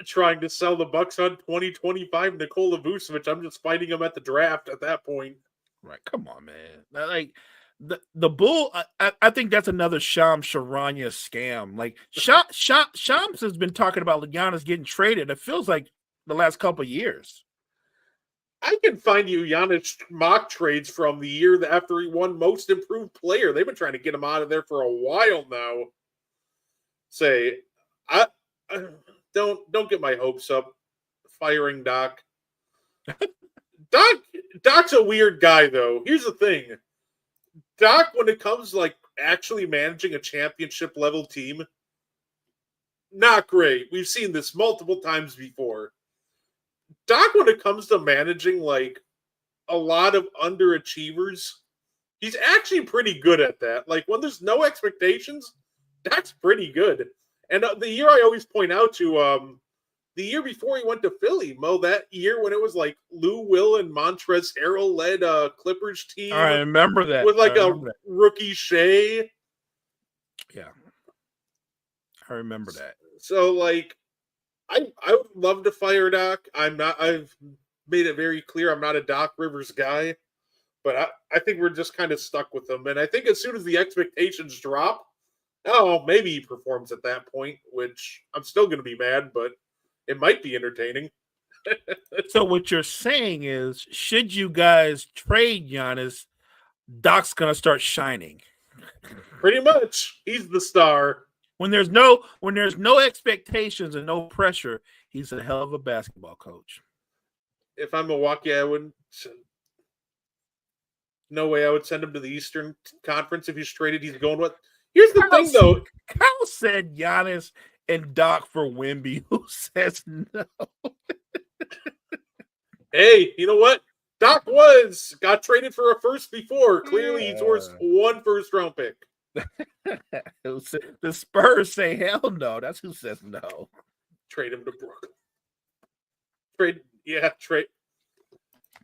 Trying to sell the Bucks on 2025 Nikola Vucevic. I'm just fighting him at the draft at that point. Right. Come on, man. Like the Bull, I think that's another Shams Charania scam. Like Shams has been talking about Giannis getting traded. It feels like the last couple of years. I can find you Giannis mock trades from the year after he won Most Improved Player. They've been trying to get him out of there for a while now. I don't get my hopes up firing Doc. Doc's a weird guy, though. Here's the thing. Doc, when it comes to, like, actually managing a championship level team, not great. We've seen this multiple times before. Doc, when it comes to managing, like, a lot of underachievers, he's actually pretty good at that. Like, when there's no expectations, Doc's pretty good. And the year I always point out to, the year before he went to Philly, Mo, that year when it was like Lou Will and Montrezl Harrell led Clippers team. I remember that. With like a rookie Shea. Yeah. I remember that. So, like, I would love to fire Doc. I've made it very clear I'm not a Doc Rivers guy. But I think we're just kind of stuck with him. And I think as soon as the expectations drop, maybe he performs at that point, which I'm still going to be mad, but it might be entertaining. So what you're saying is, should you guys trade Giannis, Doc's going to start shining. Pretty much. He's the star. When there's no expectations and no pressure, he's a hell of a basketball coach. If I'm Milwaukee, I wouldn't. No way I would send him to the Eastern Conference if he's traded. He's going with. Here's the thing, though. Kyle said Giannis and Doc for Wemby. Who says no? Hey, you know what? Doc got traded for a first before. Clearly, he's worth one first-round pick. The Spurs say hell no. That's who says no. Trade him to Brooklyn. Trade.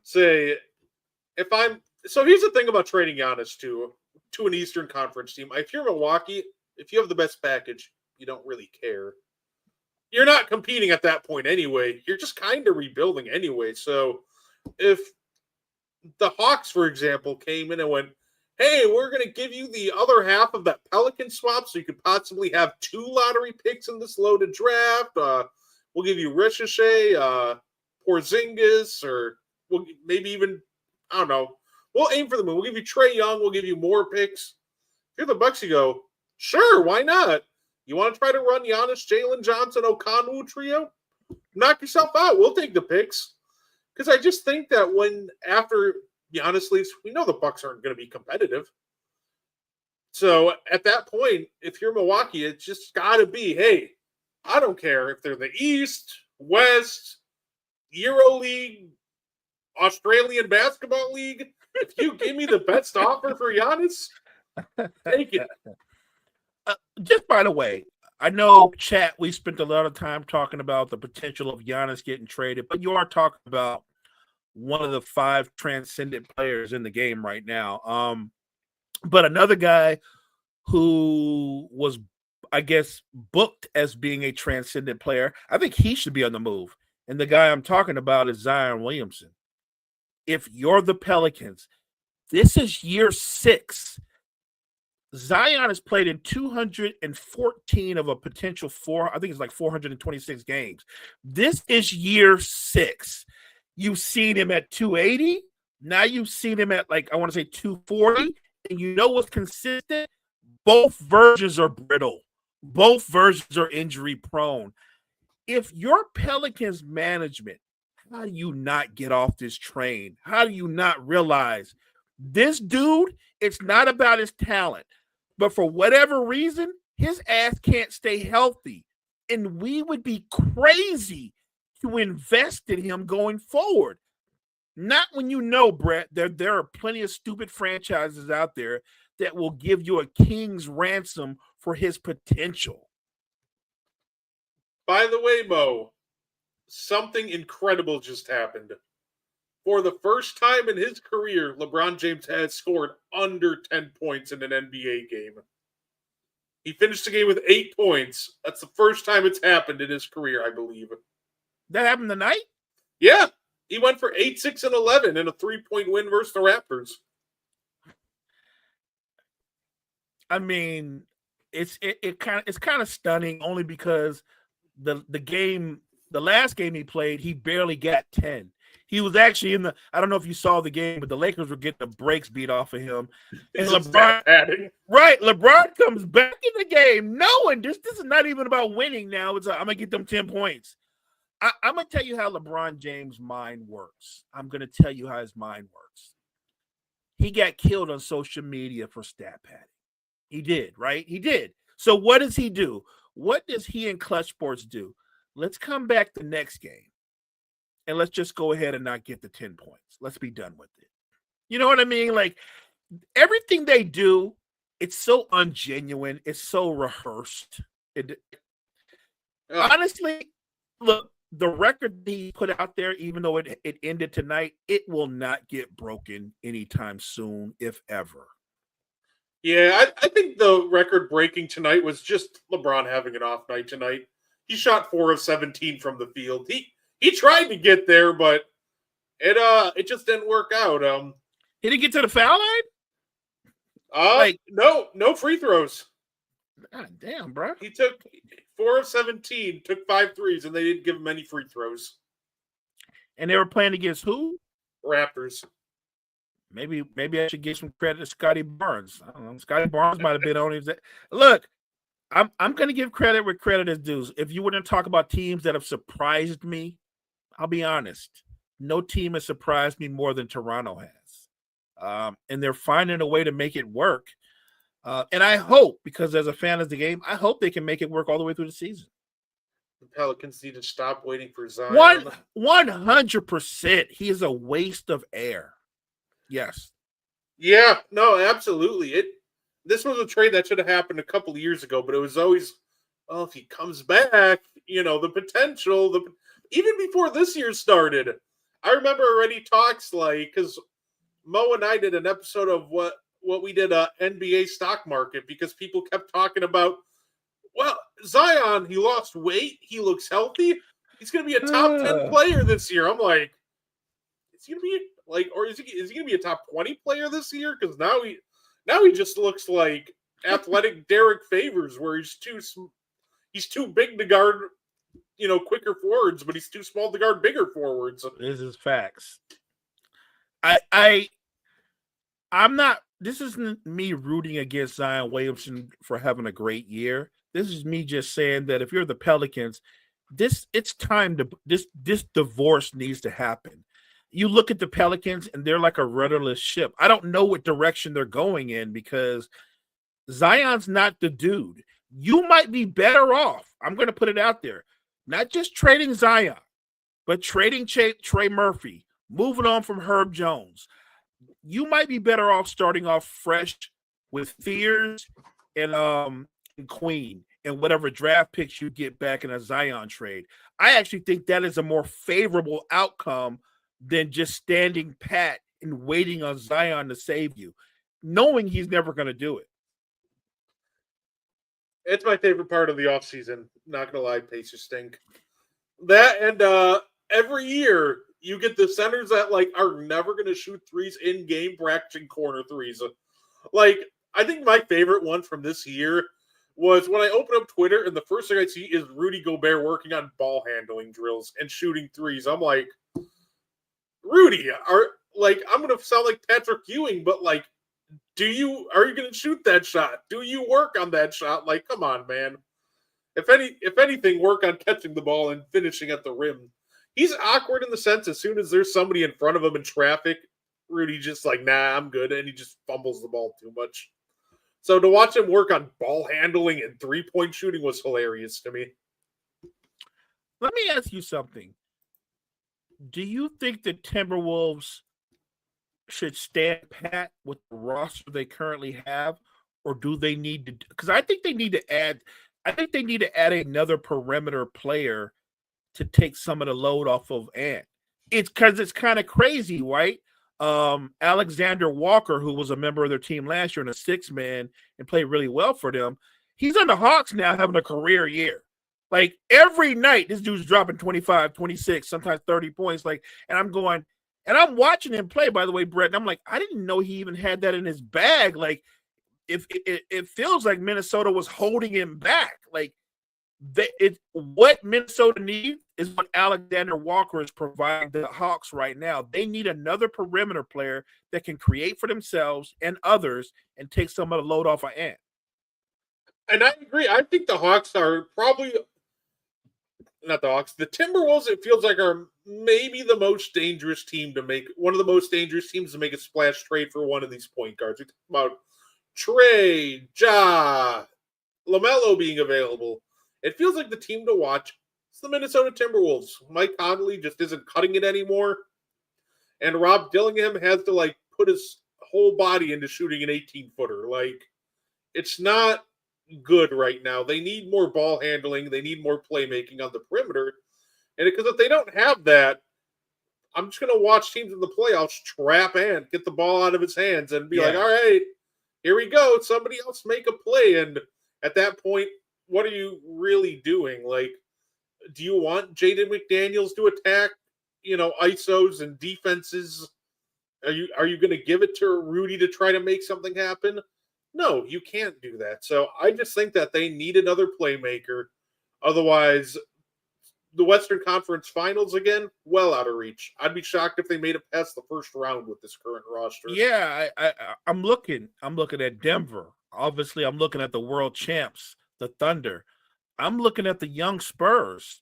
Say, so here's the thing about trading Giannis to an Eastern Conference team. If you're Milwaukee, if you have the best package, you don't really care. You're not competing at that point anyway. You're just kind of rebuilding anyway. So if the Hawks, for example, came in and went, hey, we're going to give you the other half of that Pelican swap so you could possibly have 2 lottery picks in this loaded draft. We'll give you Ricochet, Porzingis, or maybe even, I don't know. We'll aim for the moon. We'll give you Trae Young. We'll give you more picks. If you're the Bucks, you go, sure, why not? You want to try to run Giannis, Jalen Johnson, Okonwu trio? Knock yourself out. We'll take the picks. Because I just think that after Giannis leaves, we know the Bucks aren't going to be competitive. So at that point, if you're Milwaukee, it's just got to be, hey, I don't care if they're the East, West, EuroLeague, Australian Basketball League. If you give me the best offer for Giannis, take it. Just by the way, I know, chat, we spent a lot of time talking about the potential of Giannis getting traded, but you are talking about one of the 5 transcendent players in the game right now. But another guy who was, I guess, booked as being a transcendent player, I think he should be on the move. And the guy I'm talking about is Zion Williamson. If you're the Pelicans, this is year 6. Zion has played in 214 of a potential 426 games. This is year 6. You've seen him at 280. Now you've seen him at, I want to say 240. And you know what's consistent? Both versions are brittle. Both versions are injury prone. If your Pelicans management, how do you not get off this train? How do you not realize this dude, it's not about his talent, but for whatever reason, his ass can't stay healthy. And we would be crazy to invest in him going forward. Not when you know, Brett, there are plenty of stupid franchises out there that will give you a king's ransom for his potential. By the way, Mo, something incredible just happened. For the first time in his career, LeBron James has scored under 10 points in an NBA game. He finished the game with 8 points. That's the first time it's happened in his career, I believe. That happened tonight? Yeah. He went for 8, 6, and 11 in a 3-point win versus the Raptors. I mean, it's kind of stunning only because the last game he played, he barely got 10. He was actually in the, I don't know if you saw the game, but the Lakers were getting the brakes beat off of him. And LeBron comes back in the game knowing this is not even about winning now. It's I'm going to get them 10 points. I'm going to tell you how LeBron James' mind works. I'm going to tell you how his mind works. He got killed on social media for stat padding. He did, right? He did. So what does he do? What does he and Clutch Sports do? Let's come back the next game. And let's just go ahead and not get the 10 points. Let's be done with it. You know what I mean? Like, everything they do, it's so ungenuine. It's so rehearsed. Honestly, look, the record he put out there, even though it ended tonight, it will not get broken anytime soon, if ever. Yeah, I think the record breaking tonight was just LeBron having an off night tonight. He shot 4 of 17 from the field. He tried to get there, but it just didn't work out. He didn't get to the foul line? No free throws. God damn, bro. He took 4 of 17, took 5 threes, and they didn't give him any free throws. And they were playing against who? Raptors. Maybe I should give some credit to Scotty Barnes. I don't know. Scotty Barnes might have been on his. Look, I'm going to give credit where credit is due. If you were to talk about teams that have surprised me, I'll be honest. No team has surprised me more than Toronto has. And they're finding a way to make it work. And I hope, because as a fan of the game, I hope they can make it work all the way through the season. The Pelicans need to stop waiting for Zion. 100%. He is a waste of air. Yes. Yeah, no, absolutely. This was a trade that should have happened a couple of years ago, but it was always, well, if he comes back, the potential, even before this year started. I remember already talks because Mo and I did an episode of what we did NBA stock market, because people kept talking about, well, Zion, he lost weight, he looks healthy, he's going to be a top 10 player this year. I'm like, is he going to be is he going to be a top 20 player this year? Because now he just looks like athletic Derek Favors, where he's too big to guard, quicker forwards, but he's too small to guard bigger forwards. This is facts. I'm not. This isn't me rooting against Zion Williamson for having a great year. This is me just saying that if you're the Pelicans, it's time to this divorce needs to happen. You look at the Pelicans and they're like a rudderless ship. I don't know what direction they're going in because Zion's not the dude. You might be better off. I'm going to put it out there. Not just trading Zion, but trading Trey Murphy, moving on from Herb Jones. You might be better off starting off fresh with Fears and Queen and whatever draft picks you get back in a Zion trade. I actually think that is a more favorable outcome than just standing pat and waiting on Zion to save you, knowing he's never going to do it. It's my favorite part of the offseason. Not going to lie, Pacers stink. That and every year you get the centers that are never going to shoot threes in game, practicing corner threes. I think my favorite one from this year was when I open up Twitter and the first thing I see is Rudy Gobert working on ball handling drills and shooting threes. I'm like, Rudy, I'm going to sound like Patrick Ewing, but are you going to shoot that shot? Do you work on that shot? Come on, man. If anything, work on catching the ball and finishing at the rim. He's awkward in the sense as soon as there's somebody in front of him in traffic, Rudy just nah, I'm good, and he just fumbles the ball too much. So to watch him work on ball handling and three-point shooting was hilarious to me. Let me ask you something. Do you think the Timberwolves should stand pat with the roster they currently have, or do they need to? Because I think they need to add. I think they need to add another perimeter player to take some of the load off of Ant. It's because it's kind of crazy, right? Alexander Walker, who was a member of their team last year and a 6-man and played really well for them, He's on the Hawks now having a career year. Like every night, this dude's dropping 25, 26, sometimes 30 points. Like, and I'm going, and I'm watching him play, by the way, Brett. And I'm like, I didn't know he even had that in his bag. Like, if it feels like Minnesota was holding him back. Like, what Minnesota needs is what Alexander Walker is providing the Hawks right now. They need another perimeter player that can create for themselves and others and take some of the load off of Ant. And I agree. I think the Hawks are probably not the Hawks. The Timberwolves, it feels like, are maybe the most dangerous team to make one of the most dangerous teams to make a splash trade for one of these point guards. We talk about Trey, Ja, LaMelo being available. It feels like the team to watch is the Minnesota Timberwolves. Mike Conley just isn't cutting it anymore. And Rob Dillingham has to, like, put his whole body into shooting an 18-footer. Like, it's not good right now. They need more ball handling. They need more playmaking on the perimeter. And because if they don't have that, I'm just going to watch teams in the playoffs trap Ant, get the ball out of his hands, and be like, all right, here we go. Somebody else make a play. And at that point, what are you really doing? Like, do you want Jaden McDaniels to attack, ISOs and defenses? Are you going to give it to Rudy to try to make something happen? No, you can't do that. So I just think that they need another playmaker. Otherwise, the Western Conference Finals again, well out of reach. I'd be shocked if they made it past the first round with this current roster. Yeah, I'm looking at Denver. Obviously, I'm looking at the world champs, the Thunder. I'm looking at the young Spurs.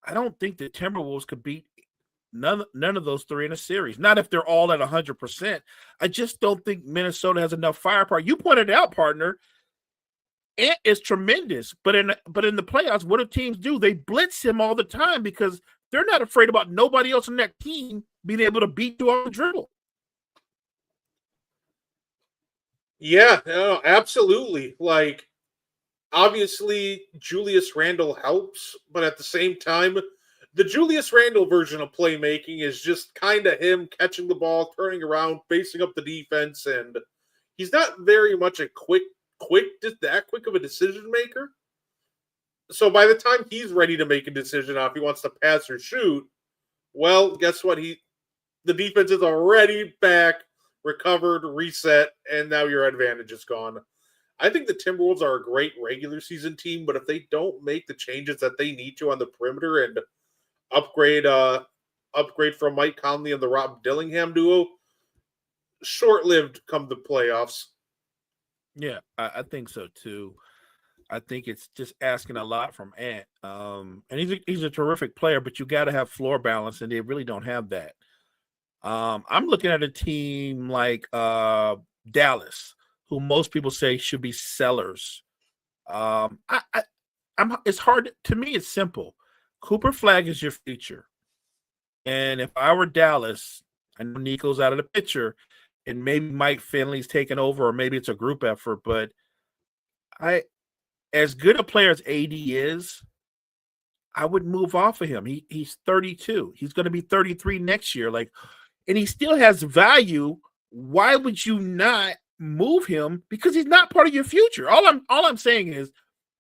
I don't think the Timberwolves could beat none of those three in a series. Not if they're all at 100%. I just don't think Minnesota has enough firepower. You pointed out, partner, Ant is tremendous, but in the playoffs, what do teams do? They blitz him all the time because they're not afraid about nobody else on that team being able to beat you on the dribble. Yeah, no, absolutely. Like, obviously, Julius Randle helps, but at the same time, the Julius Randle version of playmaking is just kind of him catching the ball, turning around, facing up the defense, and he's not very much a that quick of a decision maker. So by the time he's ready to make a decision on if he wants to pass or shoot, well, guess what? The defense is already back, recovered, reset, and now your advantage is gone. I think the Timberwolves are a great regular season team, but if they don't make the changes that they need to on the perimeter and upgrade from Mike Conley and the Rob Dillingham duo, short-lived come the playoffs. Yeah, I think so too. I think it's just asking a lot from Ant. And he's a terrific player, but you got to have floor balance, and they really don't have that. I'm looking at a team like Dallas, who most people say should be sellers. It's hard to me. It's simple. Cooper Flag is your future, and if I were Dallas, I know Nico's out of the picture, and maybe Mike Finley's taking over, or maybe it's a group effort. But as good a player as AD is, I would move off of him. He's 32. He's going to be 33 next year. And he still has value. Why would you not move him? Because he's not part of your future. All I'm saying is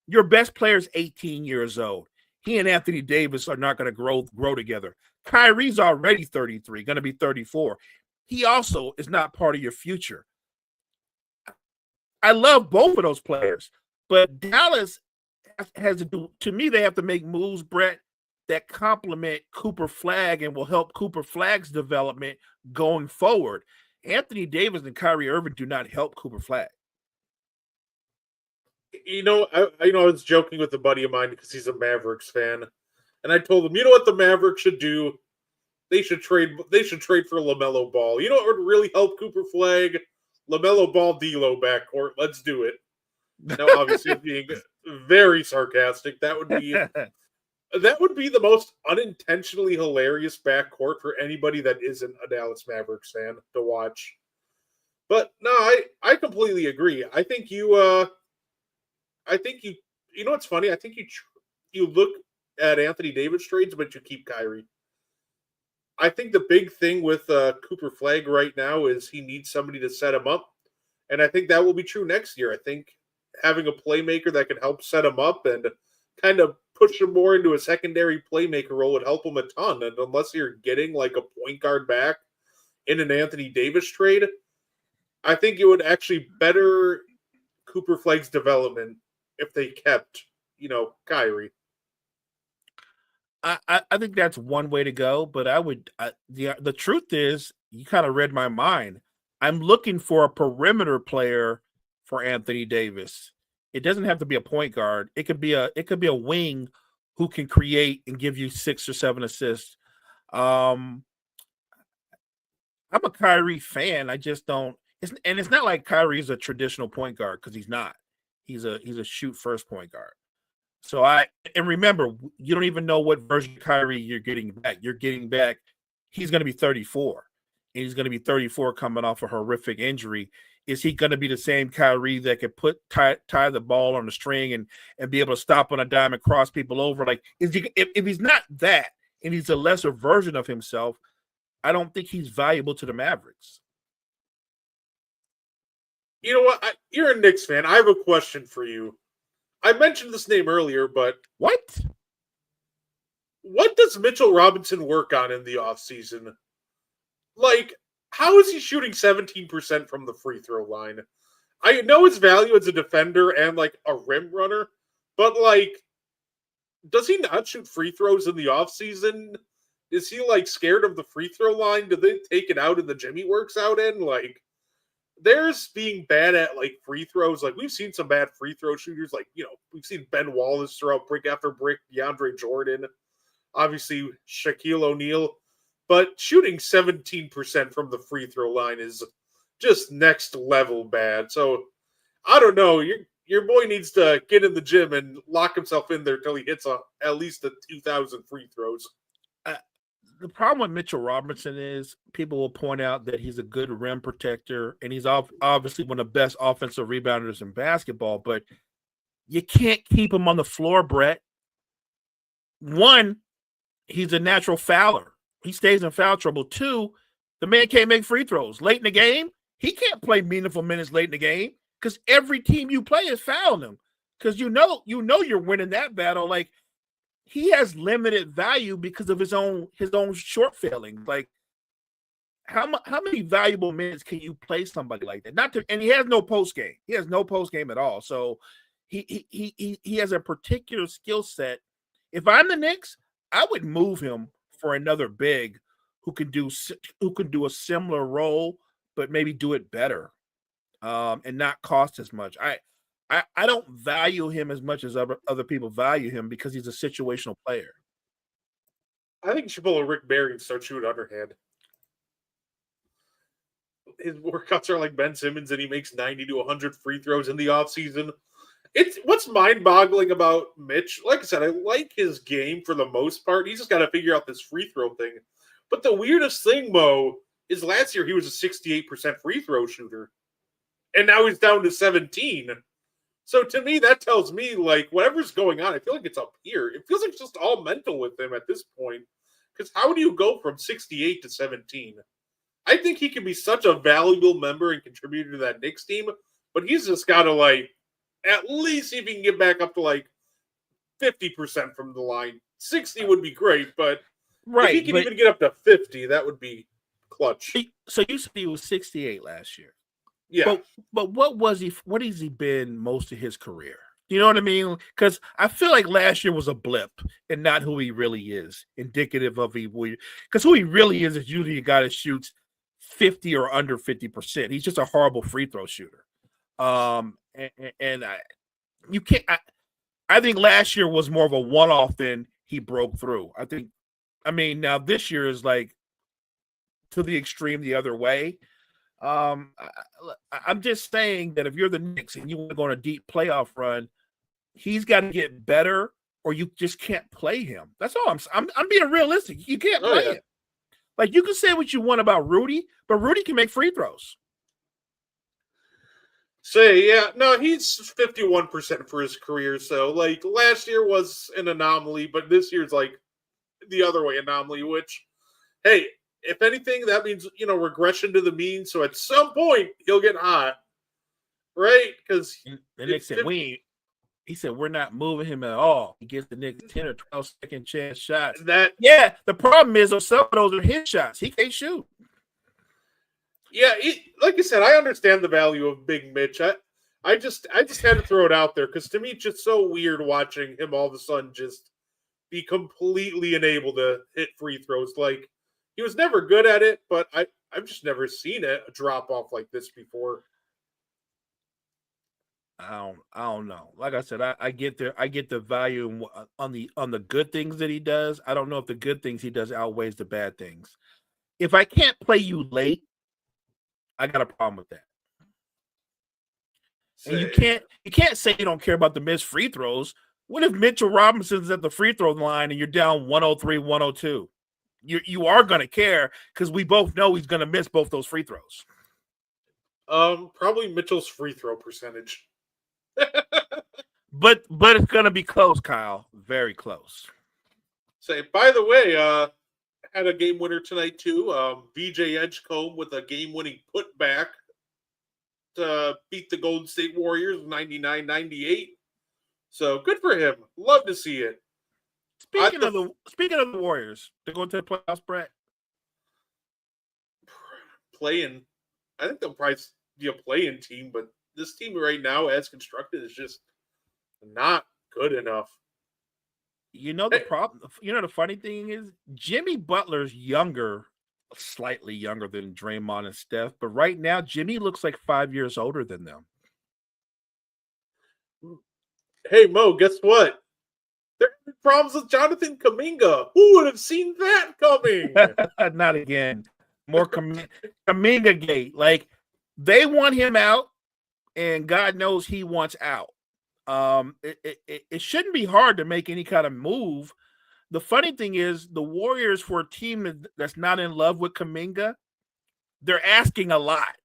your best player is 18 years old. He and Anthony Davis are not going to grow together. Kyrie's already 33, going to be 34. He also is not part of your future. I love both of those players, but Dallas has to do, to me, they have to make moves, Brett, that complement Cooper Flag and will help Cooper Flag's development going forward. Anthony Davis and Kyrie Irving do not help Cooper Flag. I was joking with a buddy of mine because he's a Mavericks fan, and I told him, you know what the Mavericks should do? They should trade for LaMelo Ball. You know what would really help Cooper Flag? LaMelo Ball, D'Lo backcourt. Let's do it. Now, obviously, being very sarcastic, that would be the most unintentionally hilarious backcourt for anybody that isn't a Dallas Mavericks fan to watch. But no, I completely agree. I think you know what's funny? I think you look at Anthony Davis trades, but you keep Kyrie. I think the big thing with Cooper Flag right now is he needs somebody to set him up, and I think that will be true next year. I think having a playmaker that can help set him up and kind of push him more into a secondary playmaker role would help him a ton. And unless you're getting like a point guard back in an Anthony Davis trade, I think it would actually better Cooper Flagg's development if they kept, Kyrie. I think that's one way to go, but the truth is, you kind of read my mind. I'm looking for a perimeter player for Anthony Davis. It doesn't have to be a point guard. It could be a wing who can create and give you 6 or 7 assists. I'm a Kyrie fan. I just don't. It's not like Kyrie is a traditional point guard, because he's not. He's a shoot first point guard. So remember, you don't even know what version of Kyrie you're getting back. You're getting back. He's going to be 34, and he's going to be 34 coming off a horrific injury. Is he going to be the same Kyrie that could tie the ball on the string and be able to stop on a dime and cross people over? Like, if he's not that, and he's a lesser version of himself, I don't think he's valuable to the Mavericks. You know what? You're a Knicks fan. I have a question for you. I mentioned this name earlier, but what does Mitchell Robinson work on in the offseason? Like, how is he shooting 17% from the free throw line? I know his value as a defender and like a rim runner, but like, does he not shoot free throws in the offseason? Is he like scared of the free throw line? Do they take it out in the gym he works out in? Like, there's being bad at like free throws. Like, we've seen some bad free throw shooters. Like, we've seen Ben Wallace throw out brick after brick, DeAndre Jordan, obviously Shaquille O'Neal. But shooting 17% from the free throw line is just next level bad. So I don't know. Your boy needs to get in the gym and lock himself in there till he hits at least 2,000 free throws. The problem with Mitchell Robinson is people will point out that he's a good rim protector, and he's obviously one of the best offensive rebounders in basketball, but you can't keep him on the floor, Brett. One, he's a natural fouler. He stays in foul trouble. 2, the man can't make free throws. Late in the game, he can't play meaningful minutes late in the game because every team you play is fouling him, because you know you're winning that battle. Like, he has limited value because of his own short failings. Like, how many valuable minutes can you play somebody like that? And he has no post game. He has no post game at all. So he has a particular skill set. If I'm the Knicks, I would move him for another big who can do a similar role, but maybe do it better, and not cost as much. I don't value him as much as other people value him because he's a situational player. I think you should pull a Rick Barry and start shooting underhand. His workouts are like Ben Simmons, and he makes 90 to 100 free throws in the offseason. It's what's mind-boggling about Mitch. Like I said, I like his game for the most part. He's just got to figure out this free throw thing. But the weirdest thing, Mo, is last year he was a 68% free throw shooter, and now he's down to 17. So to me, that tells me, like, whatever's going on, I feel like it's up here. It feels like it's just all mental with him at this point. Because how do you go from 68 to 17? I think he can be such a valuable member and contributor to that Knicks team, but he's just got to, like, at least see if he can get back up to, like, 50% from the line. 60 would be great, but if he can even get up to 50, that would be clutch. So you said he was 68 last year. Yeah. But what has he been most of his career? You know what I mean? Because I feel like last year was a blip and not who he really is, indicative of because who he really is usually a guy that shoots 50 or under 50%. He's just a horrible free throw shooter. You can't. I think last year was more of a one-off than he broke through. Now this year is like to the extreme the other way. I'm just saying that if you're the Knicks and you want to go on a deep playoff run, he's got to get better, or you just can't play him. That's all. I'm being realistic. You can't play him. Like, you can say what you want about Rudy, but Rudy can make free throws. He's 51% for his career. So, like, last year was an anomaly, but this year's like the other way anomaly. Which, hey, if anything, that means regression to the mean. So at some point he'll get hot. right? Because And the Knicks said, he said, we're not moving him at all. He gives the Knicks 10 or 12 second chance shots. Yeah, the problem is some of those are his shots. He can't shoot. Yeah, like you said, I understand the value of Big Mitch. I just had to throw it out there because to me it's just so weird watching him all of a sudden just be completely unable to hit free throws. Like he was never good at it, but I've just never seen a drop off like this before. I don't know. Like I said, I get the value on the good things that he does. I don't know if the good things he does outweighs the bad things. If I can't play you late, I got a problem with that. And you can't say you don't care about the missed free throws. What if Mitchell Robinson's at the free throw line and you're down 103, 102? You are going to care because we both know he's going to miss both those free throws. Probably Mitchell's free throw percentage. but it's going to be close, Kyle. Very close. Say, by the way, had a game winner tonight too. VJ Edgecombe with a game-winning putback to beat the Golden State Warriors 99-98. So good for him. Love to see it. Speaking of the Warriors, they're going to the playoffs, Brett. Playing, I think they'll probably be a play-in team, but this team right now, as constructed, is just not good enough. You know the problem. You know the funny thing is, Jimmy Butler's younger, slightly younger than Draymond and Steph, but right now Jimmy looks like 5 years older than them. Hey Mo, guess what? There are problems with Jonathan Kuminga. Who would have seen that coming? Not again. More Kuminga gate. Like they want him out, and God knows he wants out. It shouldn't be hard to make any kind of move. The funny thing is, the Warriors, for a team that's not in love with Kuminga, they're asking a lot.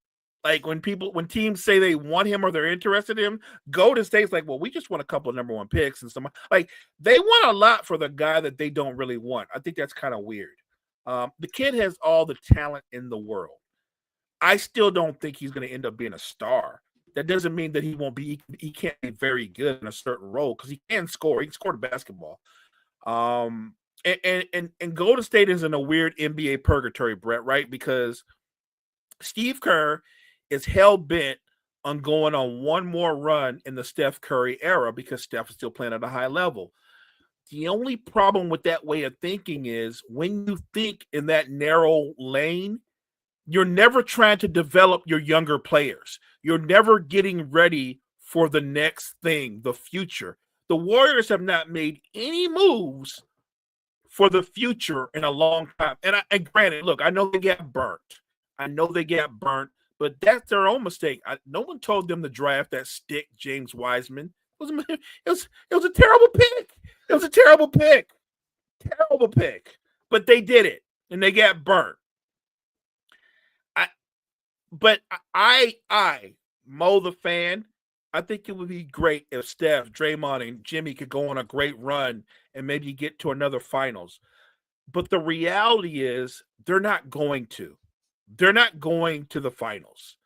Like when teams say they want him or they're interested in him, Golden State's like, well, we just want a couple of number one picks and some. Like they want a lot for the guy that they don't really want. I think that's kind of weird. The kid has all the talent in the world. I still don't think he's going to end up being a star. That doesn't mean that he won't be. He can't be very good in a certain role because he can score. He can score the basketball. And Golden State is in a weird NBA purgatory, Brett, right? Because Steve Kerr is hell bent on going on one more run in the Steph Curry era because Steph is still playing at a high level. The only problem with that way of thinking is when you think in that narrow lane, you're never trying to develop your younger players. You're never getting ready for the next thing, the future. The Warriors have not made any moves for the future in a long time. And granted, look, I know they got burnt. But that's their own mistake. No one told them to draft that stick, James Wiseman. It was a terrible pick. It was a terrible pick. Terrible pick. But they did it, and they got burnt. But I, Mo the fan, I think it would be great if Steph, Draymond, and Jimmy could go on a great run and maybe get to another finals. But the reality is they're not going to. They're not going to the finals.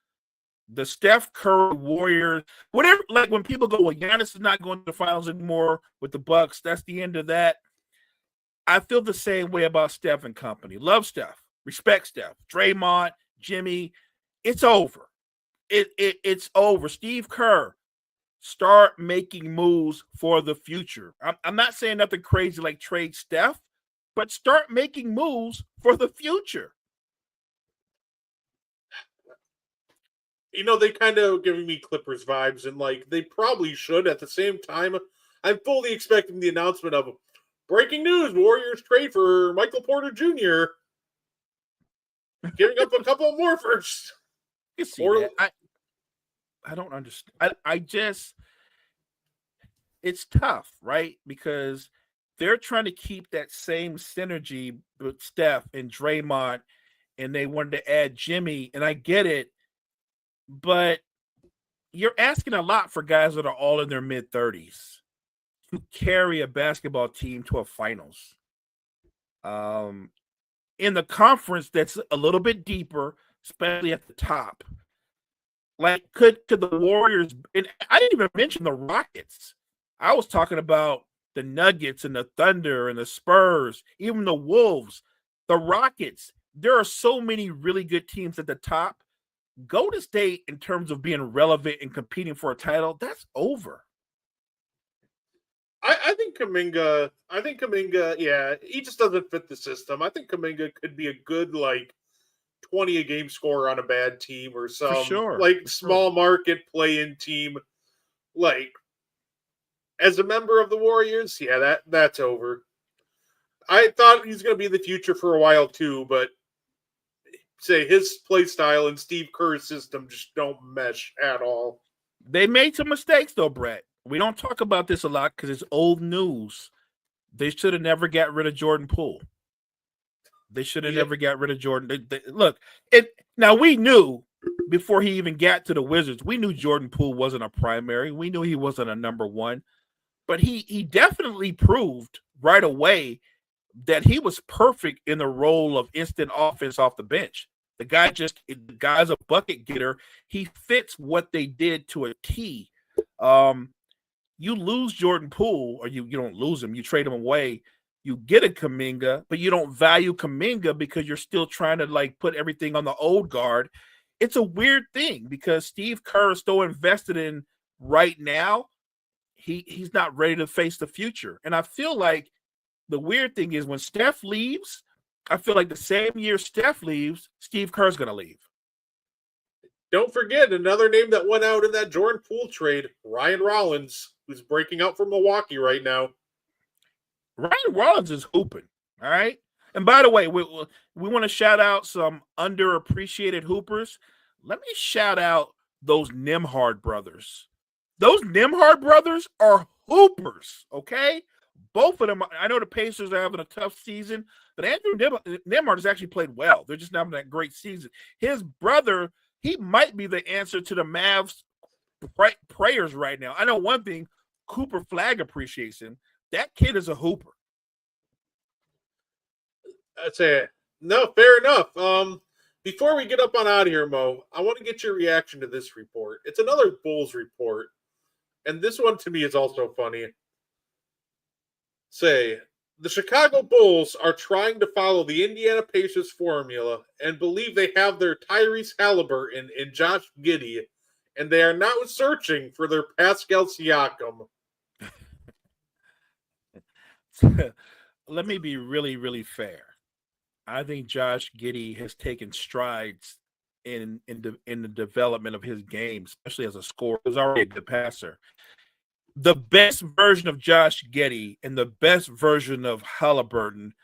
The Steph Curry Warriors, whatever, like when people go, well, Giannis is not going to the finals anymore with the Bucks. That's the end of that. I feel the same way about Steph and company. Love Steph. Respect Steph. Draymond, Jimmy. It's over. It's over. Steve Kerr, start making moves for the future. I'm not saying nothing crazy like trade Steph, but start making moves for the future. You know, they kind of giving me Clippers vibes, and like they probably should. At the same time, I'm fully expecting the announcement of breaking news: Warriors trade for Michael Porter Jr., giving up a couple more first. You see that. I don't understand. I just, it's tough, right? Because they're trying to keep that same synergy with Steph and Draymond, and they wanted to add Jimmy, and I get it. But you're asking a lot for guys that are all in their mid-30s to carry a basketball team to a finals. In the conference that's a little bit deeper, especially at the top, Like, could the Warriors? And I didn't even mention the Rockets. I was talking about the Nuggets and the Thunder and the Spurs, even the Wolves, the Rockets. There are so many really good teams at the top. Golden State, in terms of being relevant and competing for a title, that's over. I think Kuminga. Yeah, he just doesn't fit the system. I think Kuminga could be a good 20 a game scorer on a bad team or some small market play-in team. As a member of the Warriors, yeah, that's over. I thought he's going to be the future for a while too, but say his play style and Steve Kerr's system just don't mesh at all. They made some mistakes though, Brett. We don't talk about this a lot because it's old news. They should have never got rid of Jordan Poole. They should have never got rid of Jordan. Look, now we knew before he even got to the Wizards, we knew Jordan Poole wasn't a primary. We knew he wasn't a number one, but he definitely proved right away that he was perfect in the role of instant offense off the bench. The guy's a bucket getter. He fits what they did to a T. You lose Jordan Poole, or you don't lose him, you trade him away. You get a Kuminga, but you don't value Kuminga because you're still trying to put everything on the old guard. It's a weird thing because Steve Kerr is so invested in right now. He's not ready to face the future. And I feel like the weird thing is when Steph leaves, I feel like the same year Steph leaves, Steve Kerr's going to leave. Don't forget another name that went out in that Jordan Poole trade, Ryan Rollins, who's breaking out from Milwaukee right now. Ryan Rollins is hooping, all right? And by the way, we want to shout out some underappreciated hoopers. Let me shout out those Nembhard brothers. Those Nembhard brothers are hoopers, okay? Both of them. I know the Pacers are having a tough season, but Andrew Nembhard has actually played well. They're just not having that great season. His brother, he might be the answer to the Mavs prayers right now. I know one thing, Cooper Flagg appreciates him. That kid is a hooper. I'd say no, fair enough. Before we get up on out of here, Mo, I want to get your reaction to this report. It's another Bulls report, and this one to me is also funny. Say, the Chicago Bulls are trying to follow the Indiana Pacers formula and believe they have their Tyrese Halliburton and Josh Giddey, and they are now searching for their Pascal Siakam. Let me be really, really fair. I think Josh Giddey has taken strides in the development of his game, especially as a scorer. He's already a good passer. The best version of Josh Giddey and the best version of Halliburton,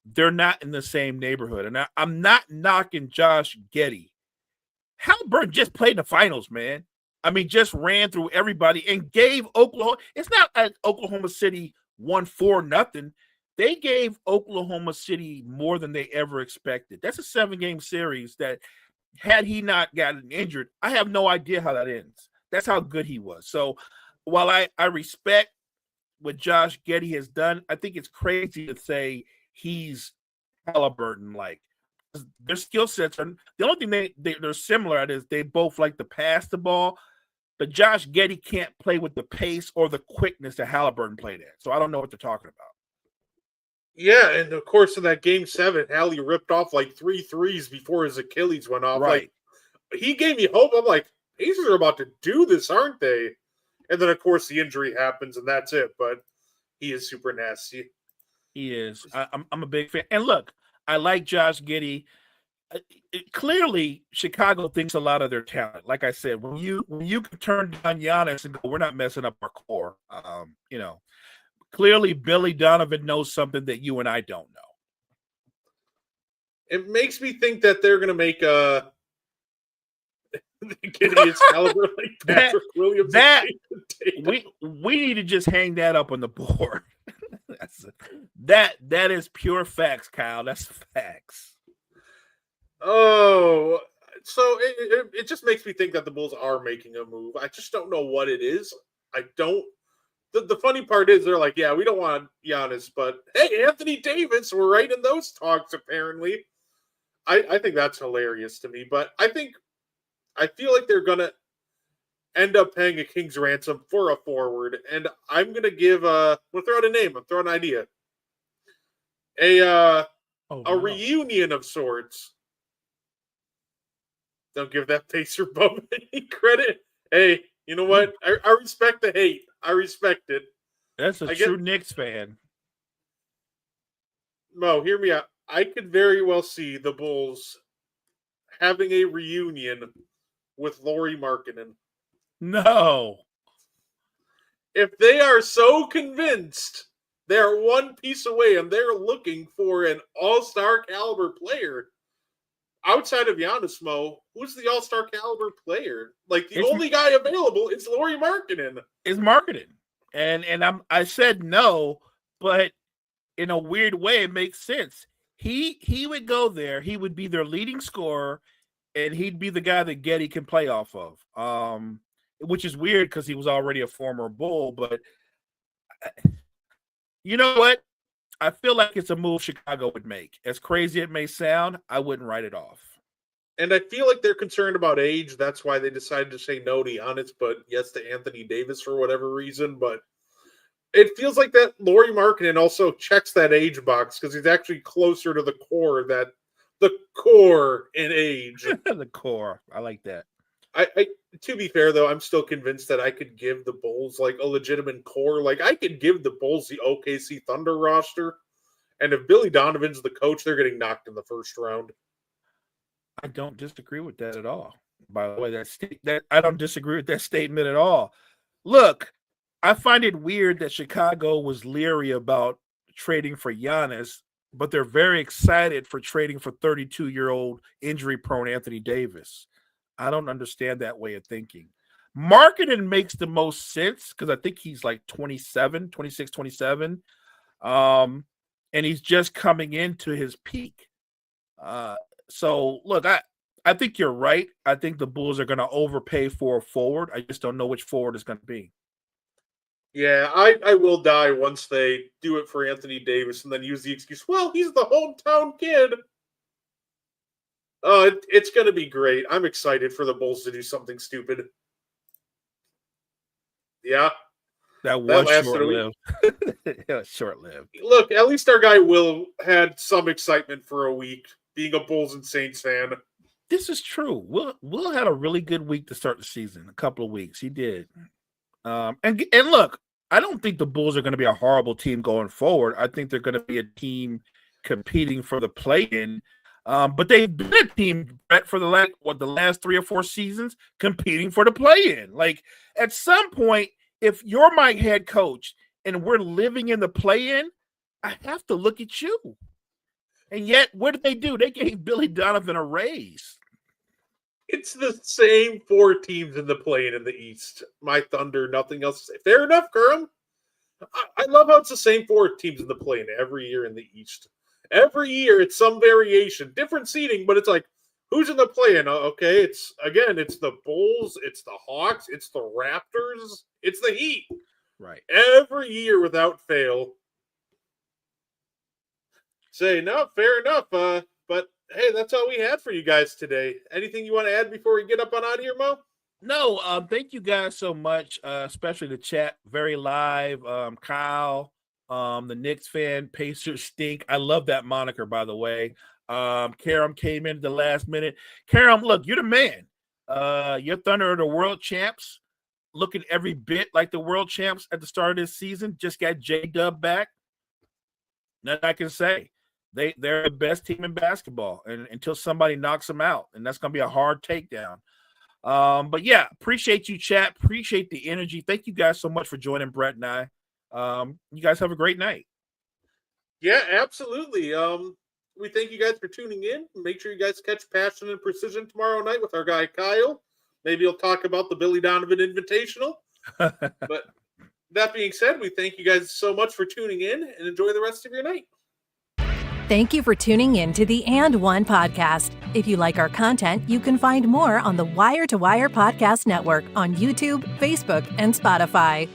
they're not in the same neighborhood. And I'm not knocking Josh Giddey. Halliburton just played in the finals, man. I mean, just ran through everybody and gave Oklahoma. It's not like Oklahoma City won 4-0. They gave Oklahoma City more than they ever expected. That's a 7-game series that, had he not gotten injured, I have no idea how that ends. That's how good he was. So while I respect what Josh Giddey has done, I think it's crazy to say he's Halliburton-like. Their skill sets are the only thing they're similar at is they both like to pass the ball, but Josh Giddey can't play with the pace or the quickness that Halliburton played at. So I don't know what they're talking about. Yeah, and of course in that game 7, Hallie ripped off 3 threes before his Achilles went off. Right. He gave me hope. I'm like, Pacers are about to do this, aren't they? And then of course the injury happens and that's it. But he is super nasty. He is. I'm a big fan. And look, I like Josh Giddey. Clearly, Chicago thinks a lot of their talent. Like I said, when you can turn down Giannis and go, we're not messing up our core. Clearly, Billy Donovan knows something that you and I don't know. It makes me think that they're going to make Giddey caliber like Patrick Williams. We need to just hang that up on the board. That is pure facts, Kyle. That's facts. Oh, so it just makes me think that the Bulls are making a move. I just don't know what it is. I don't. The funny part is they're like, yeah, we don't want Giannis, but hey, Anthony Davis, we're right in those talks apparently. I think that's hilarious to me, but I feel like they're gonna end up paying a king's ransom for a forward. And I'm going to give, we'll throw out a name. I'm throwing an idea. A reunion of sorts. Don't give that Pacer bum any credit. Hey, you know what? I respect the hate. I respect it. That's a true Knicks fan. Mo, hear me out. I could very well see the Bulls having a reunion with Lauri Markkanen. No. If they are so convinced they're one piece away and they're looking for an all-star caliber player, outside of Giannis, Mo, who's the all-star caliber player? Like, the only guy available is Lauri Markkanen. It's Markkanen. And I said no, but in a weird way, it makes sense. He would go there. He would be their leading scorer, and he'd be the guy that Getty can play off of. Which is weird because he was already a former Bull. But you know what? I feel like it's a move Chicago would make. As crazy it may sound, I wouldn't write it off. And I feel like they're concerned about age. That's why they decided to say no to Giannis, but yes to Anthony Davis for whatever reason. But it feels like that Lauri Markkanen also checks that age box because he's actually closer to the core in age. The core. I like that. I to be fair though, I'm still convinced that I could give the Bulls like a legitimate core. Like I could give the Bulls the OKC Thunder roster, and if Billy Donovan's the coach, they're getting knocked in the first round. I don't disagree with that at all. By the way, that I don't disagree with that statement at all. Look, I find it weird that Chicago was leery about trading for Giannis, but they're very excited for trading for 32-year-old injury-prone Anthony Davis. I don't understand that way of thinking. Markkanen makes the most sense because I think he's like 26, 27. And he's just coming into his peak. So, look, I think you're right. I think the Bulls are going to overpay for a forward. I just don't know which forward it's going to be. Yeah, I will die once they do it for Anthony Davis and then use the excuse, well, he's the hometown kid. It's going to be great. I'm excited for the Bulls to do something stupid. Yeah. That was short-lived. It was short-lived. Look, at least our guy Will had some excitement for a week, being a Bulls and Saints fan. This is true. Will had a really good week to start the season, a couple of weeks. He did. And look, I don't think the Bulls are going to be a horrible team going forward. I think they're going to be a team competing for the play-in. But they've been a team for the last 3 or 4 seasons competing for the play-in. Like, at some point, if you're my head coach and we're living in the play-in, I have to look at you. And yet, what did they do? They gave Billy Donovan a raise. It's the same 4 teams in the play-in in the East. My Thunder, nothing else to say. Fair enough, Kerm. I love how it's the same 4 teams in the play-in every year in the East. Every year, it's some variation, different seeding, but it's like, who's in the play-in? Okay, it's the Bulls, it's the Hawks, it's the Raptors, it's the Heat. Right. Every year without fail. Say, no, fair enough. But hey, that's all we had for you guys today. Anything you want to add before we get up on out of here, Mo? No, thank you guys so much, especially the chat. Very live. Kyle, the Knicks fan, Pacers stink. I love that moniker, by the way. Karam came in at the last minute. Karam, look, you're the man. Your Thunder are the world champs, looking every bit like the world champs at the start of this season. Just got J-Dub back. Nothing I can say. They're the best team in basketball, and until somebody knocks them out, and that's going to be a hard takedown. But yeah, appreciate you, chat. Appreciate the energy. Thank you guys so much for joining Brett and I. You guys have a great night. Yeah, absolutely. We thank you guys for tuning in. Make sure you guys catch Passion and Precision tomorrow night with our guy Kyle. Maybe he'll talk about the Billy Donovan Invitational. But that being said, we thank you guys so much for tuning in and enjoy the rest of your night. Thank you for tuning in to the And One podcast. If you like our content, you can find more on the Wire to Wire Podcast Network on YouTube, Facebook, and Spotify.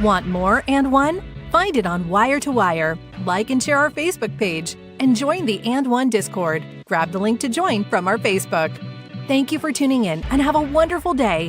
Want more And One? Find it on Wire to Wire. Like and share our Facebook page and join the And One Discord. Grab the link to join from our Facebook. Thank you for tuning in and have a wonderful day.